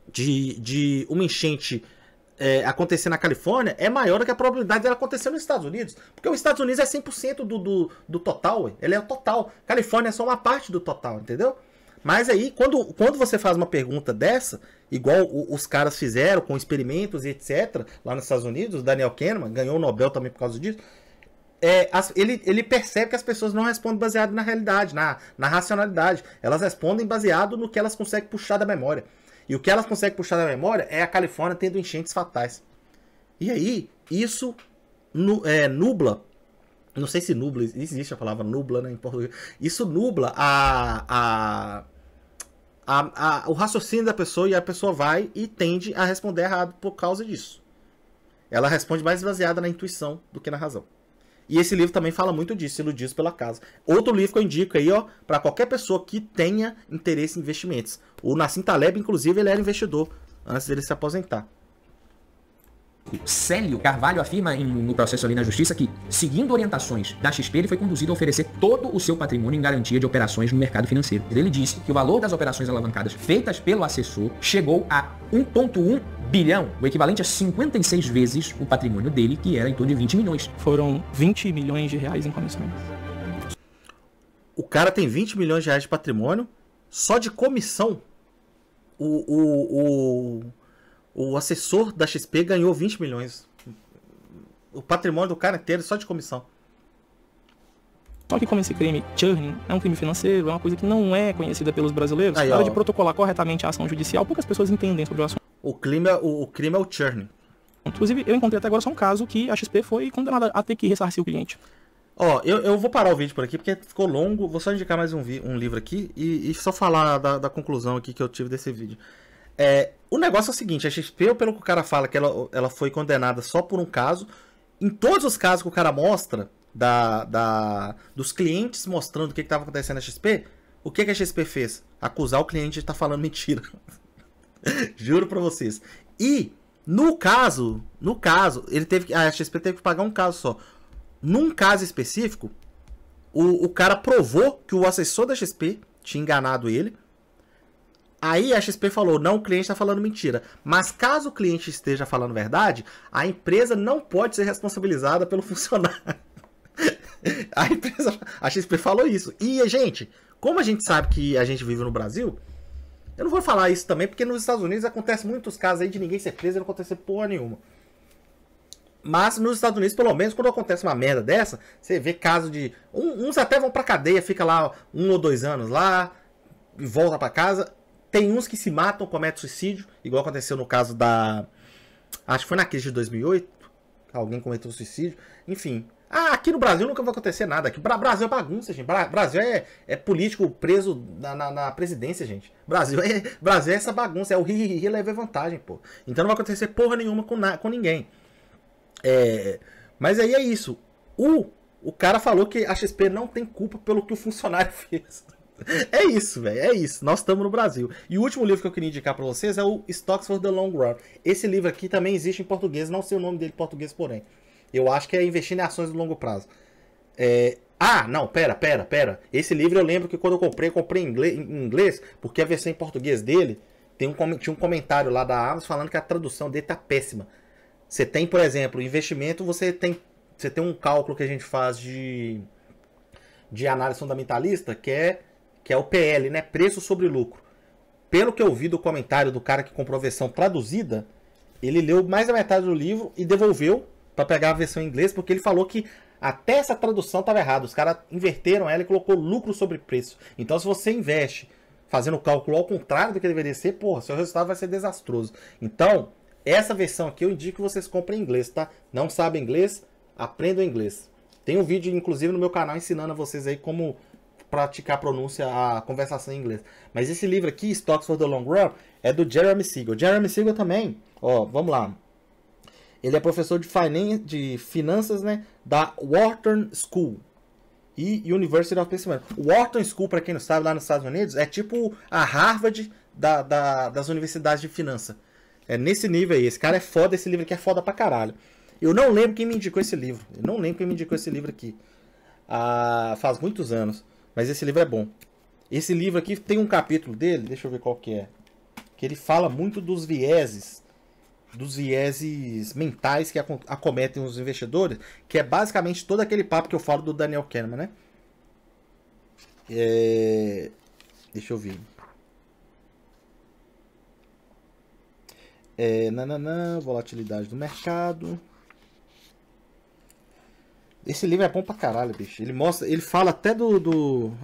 de uma enchente acontecer na Califórnia é maior do que a probabilidade dela acontecer nos Estados Unidos. Porque os Estados Unidos é 100% do total. Ué. Ele é o total. Califórnia é só uma parte do total, entendeu? Mas aí, quando você faz uma pergunta dessa, igual os caras fizeram com experimentos e etc., lá nos Estados Unidos, o Daniel Kahneman ganhou o Nobel também por causa disso, ele percebe que as pessoas não respondem baseado na realidade, na racionalidade. Elas respondem baseado no que elas conseguem puxar da memória. E o que elas conseguem puxar da memória é a Califórnia tendo enchentes fatais. E aí, isso nubla. Não sei se nubla, existe a palavra nubla, né, em português. Isso nubla o raciocínio da pessoa e a pessoa vai e tende a responder errado por causa disso. Ela responde mais baseada na intuição do que na razão. E esse livro também fala muito disso, Iludidos pelo Acaso. Outro livro que eu indico aí, ó, para qualquer pessoa que tenha interesse em investimentos. O Nassim Taleb, inclusive, ele era investidor antes dele se aposentar. Célio Carvalho afirma no processo ali na justiça que, seguindo orientações da XP, ele foi conduzido a oferecer todo o seu patrimônio em garantia de operações no mercado financeiro. Ele disse que o valor das operações alavancadas feitas pelo assessor chegou a 1,1 bilhão, o equivalente a 56 vezes o patrimônio dele, que era em torno de 20 milhões. Foram 20 milhões de reais em comissões. O cara tem 20 milhões de reais de patrimônio, só de comissão. O assessor da XP ganhou 20 milhões. O patrimônio do cara inteiro só de comissão. Só que como esse crime churning é um crime financeiro, é uma coisa que não é conhecida pelos brasileiros, na hora de protocolar corretamente a ação judicial, poucas pessoas entendem sobre o assunto. O crime é o churning. Inclusive, eu encontrei até agora só um caso que a XP foi condenada a ter que ressarcir o cliente. Ó, eu vou parar o vídeo por aqui porque ficou longo. Vou só indicar mais um livro aqui e só falar da conclusão aqui que eu tive desse vídeo. O negócio é o seguinte, a XP, pelo que o cara fala que ela foi condenada só por um caso, em todos os casos que o cara mostra, dos clientes mostrando o que estava acontecendo na XP, o que a XP fez? Acusar o cliente de estar falando mentira. Juro pra vocês. E, no caso, a XP teve que pagar um caso só. Num caso específico, o cara provou que o assessor da XP tinha enganado ele. Aí a XP falou, não, o cliente está falando mentira. Mas caso o cliente esteja falando verdade, a empresa não pode ser responsabilizada pelo funcionário. A XP falou isso. E, gente, como a gente sabe que a gente vive no Brasil, eu não vou falar isso também, porque nos Estados Unidos acontece muitos casos aí de ninguém ser preso e não acontecer porra nenhuma. Mas nos Estados Unidos, pelo menos, quando acontece uma merda dessa, você vê casos de... Uns até vão pra cadeia, fica lá 1 ou 2 anos lá, e volta pra casa... Tem uns que se matam, cometem suicídio, igual aconteceu no caso da... Acho que foi na crise de 2008, alguém cometeu suicídio, enfim. Aqui no Brasil nunca vai acontecer nada, aqui Brasil é bagunça, gente. Brasil é político preso na presidência, gente. Brasil é essa bagunça, é o ri levar vantagem, pô. Então não vai acontecer porra nenhuma com ninguém. Mas aí é isso. O cara falou que a XP não tem culpa pelo que o funcionário fez. É isso, velho, é isso. Nós estamos no Brasil. E o último livro que eu queria indicar pra vocês é o Stocks for the Long Run. Esse livro aqui também existe em português, não sei o nome dele em português, porém. Eu acho que é Investir em Ações do Longo Prazo. Não, pera. Esse livro eu lembro que quando eu comprei em inglês, porque a versão em português dele, tinha um comentário lá da Amazon falando que a tradução dele tá péssima. Você tem, por exemplo, investimento, você tem um cálculo que a gente faz de análise fundamentalista, que é o PL, né? Preço sobre lucro. Pelo que eu vi do comentário do cara que comprou a versão traduzida, ele leu mais da metade do livro e devolveu para pegar a versão em inglês, porque ele falou que Até essa tradução estava errada. Os caras inverteram ela e colocou lucro sobre preço. Então, se você investe fazendo o cálculo ao contrário do que deveria ser, porra, seu resultado vai ser desastroso. Então, essa versão aqui eu indico que vocês comprem em inglês, tá? Não sabem inglês? Aprendam inglês. Tem um vídeo, inclusive, no meu canal ensinando a vocês aí como praticar a pronúncia, a conversação em inglês. Mas esse livro aqui, Stocks for the Long Run, é do Jeremy Siegel. Jeremy Siegel também, ó, vamos lá. Ele é professor de finanças, né, da Wharton School e University of Pennsylvania. O Wharton School, para quem não sabe, lá nos Estados Unidos, é tipo a Harvard das universidades de finança. É nesse nível aí. Esse cara é foda, esse livro aqui é foda pra caralho. Eu não lembro quem me indicou esse livro. Eu não lembro quem me indicou esse livro aqui. Faz muitos anos. Mas esse livro é bom. Esse livro aqui tem um capítulo dele, deixa eu ver qual que é. Que ele fala muito dos vieses mentais que acometem os investidores, que é basicamente todo aquele papo que eu falo do Daniel Kahneman, né? Deixa eu ver. Volatilidade do mercado. Esse livro é bom pra caralho, bicho. Ele fala até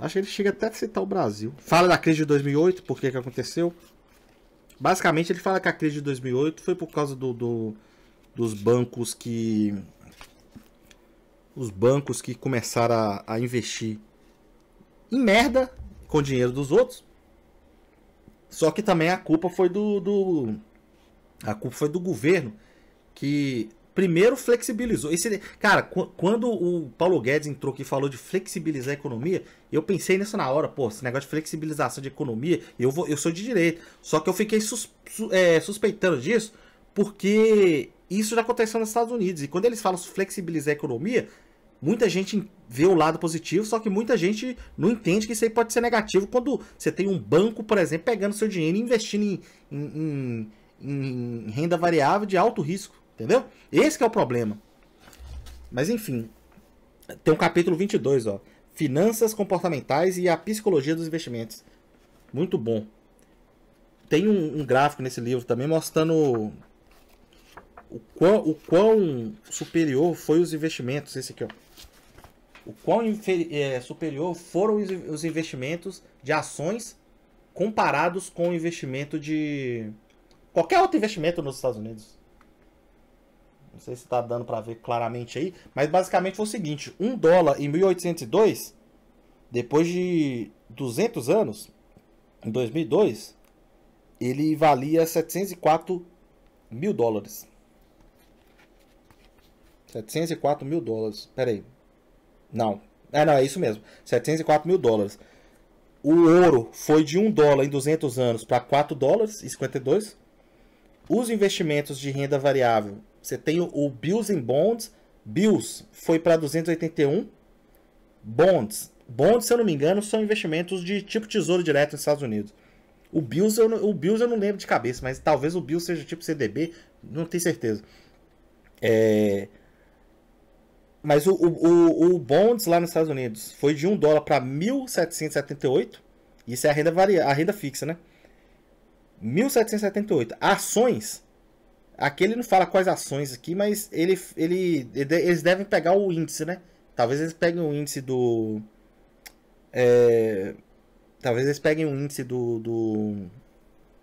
acho que ele chega até a citar o Brasil. Fala da crise de 2008, por que aconteceu. Basicamente, ele fala que a crise de 2008 foi por causa dos bancos que... Os bancos que começaram a investir em merda com o dinheiro dos outros. Só que também a culpa foi a culpa foi do governo, que primeiro flexibilizou. Cara, quando o Paulo Guedes entrou aqui e falou de flexibilizar a economia, eu pensei nisso na hora. Pô, esse negócio de flexibilização de economia, eu sou de direita. Só que eu fiquei suspeitando disso, porque isso já aconteceu nos Estados Unidos. E quando eles falam flexibilizar a economia, muita gente vê o lado positivo, só que muita gente não entende que isso aí pode ser negativo quando você tem um banco, por exemplo, pegando seu dinheiro e investindo em renda variável de alto risco. Entendeu? Esse que é o problema. Mas enfim, tem um capítulo 22, ó. Finanças comportamentais e a psicologia dos investimentos. Muito bom. Tem um gráfico nesse livro também mostrando o quão superior foi os investimentos. Esse aqui, ó. O quão superior foram os investimentos de ações comparados com o investimento de qualquer outro investimento nos Estados Unidos. Não sei se está dando para ver claramente aí, mas basicamente foi o seguinte: $1 em 1802, depois de 200 anos, em 2002, ele valia $704 mil. 704 mil dólares. Pera aí. Não, é isso mesmo. $704 mil. O ouro foi de $1 em 200 anos para $4,52. Os investimentos de renda variável, você tem o Bills and Bonds. Bills foi para 281. Bonds, se eu não me engano, são investimentos de tipo tesouro direto nos Estados Unidos. O Bills eu não lembro de cabeça, mas talvez o Bills seja tipo CDB, não tenho certeza. Mas o Bonds lá nos Estados Unidos foi de $1 para 1.778. Isso é a renda fixa, né? 1.778. Ações. Aqui ele não fala quais ações aqui, mas eles devem pegar o índice, né? Talvez eles peguem o índice do... talvez eles peguem o índice do...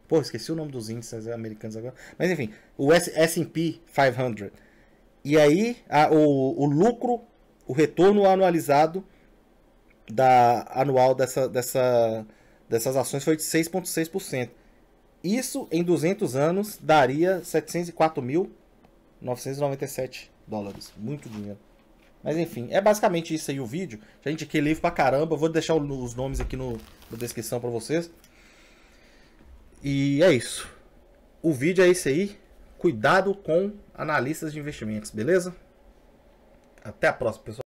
Pô, esqueci o nome dos índices americanos agora. Mas enfim, o S&P 500. E aí, o lucro, o retorno anualizado anual dessas ações foi de 6,6%. Isso, em 200 anos, daria $704.997. Muito dinheiro. Mas enfim, é basicamente isso aí o vídeo. Já indiquei livro pra caramba. Vou deixar os nomes aqui na descrição pra vocês. E é isso. O vídeo é esse aí. Cuidado com analistas de investimentos, beleza? Até a próxima, pessoal.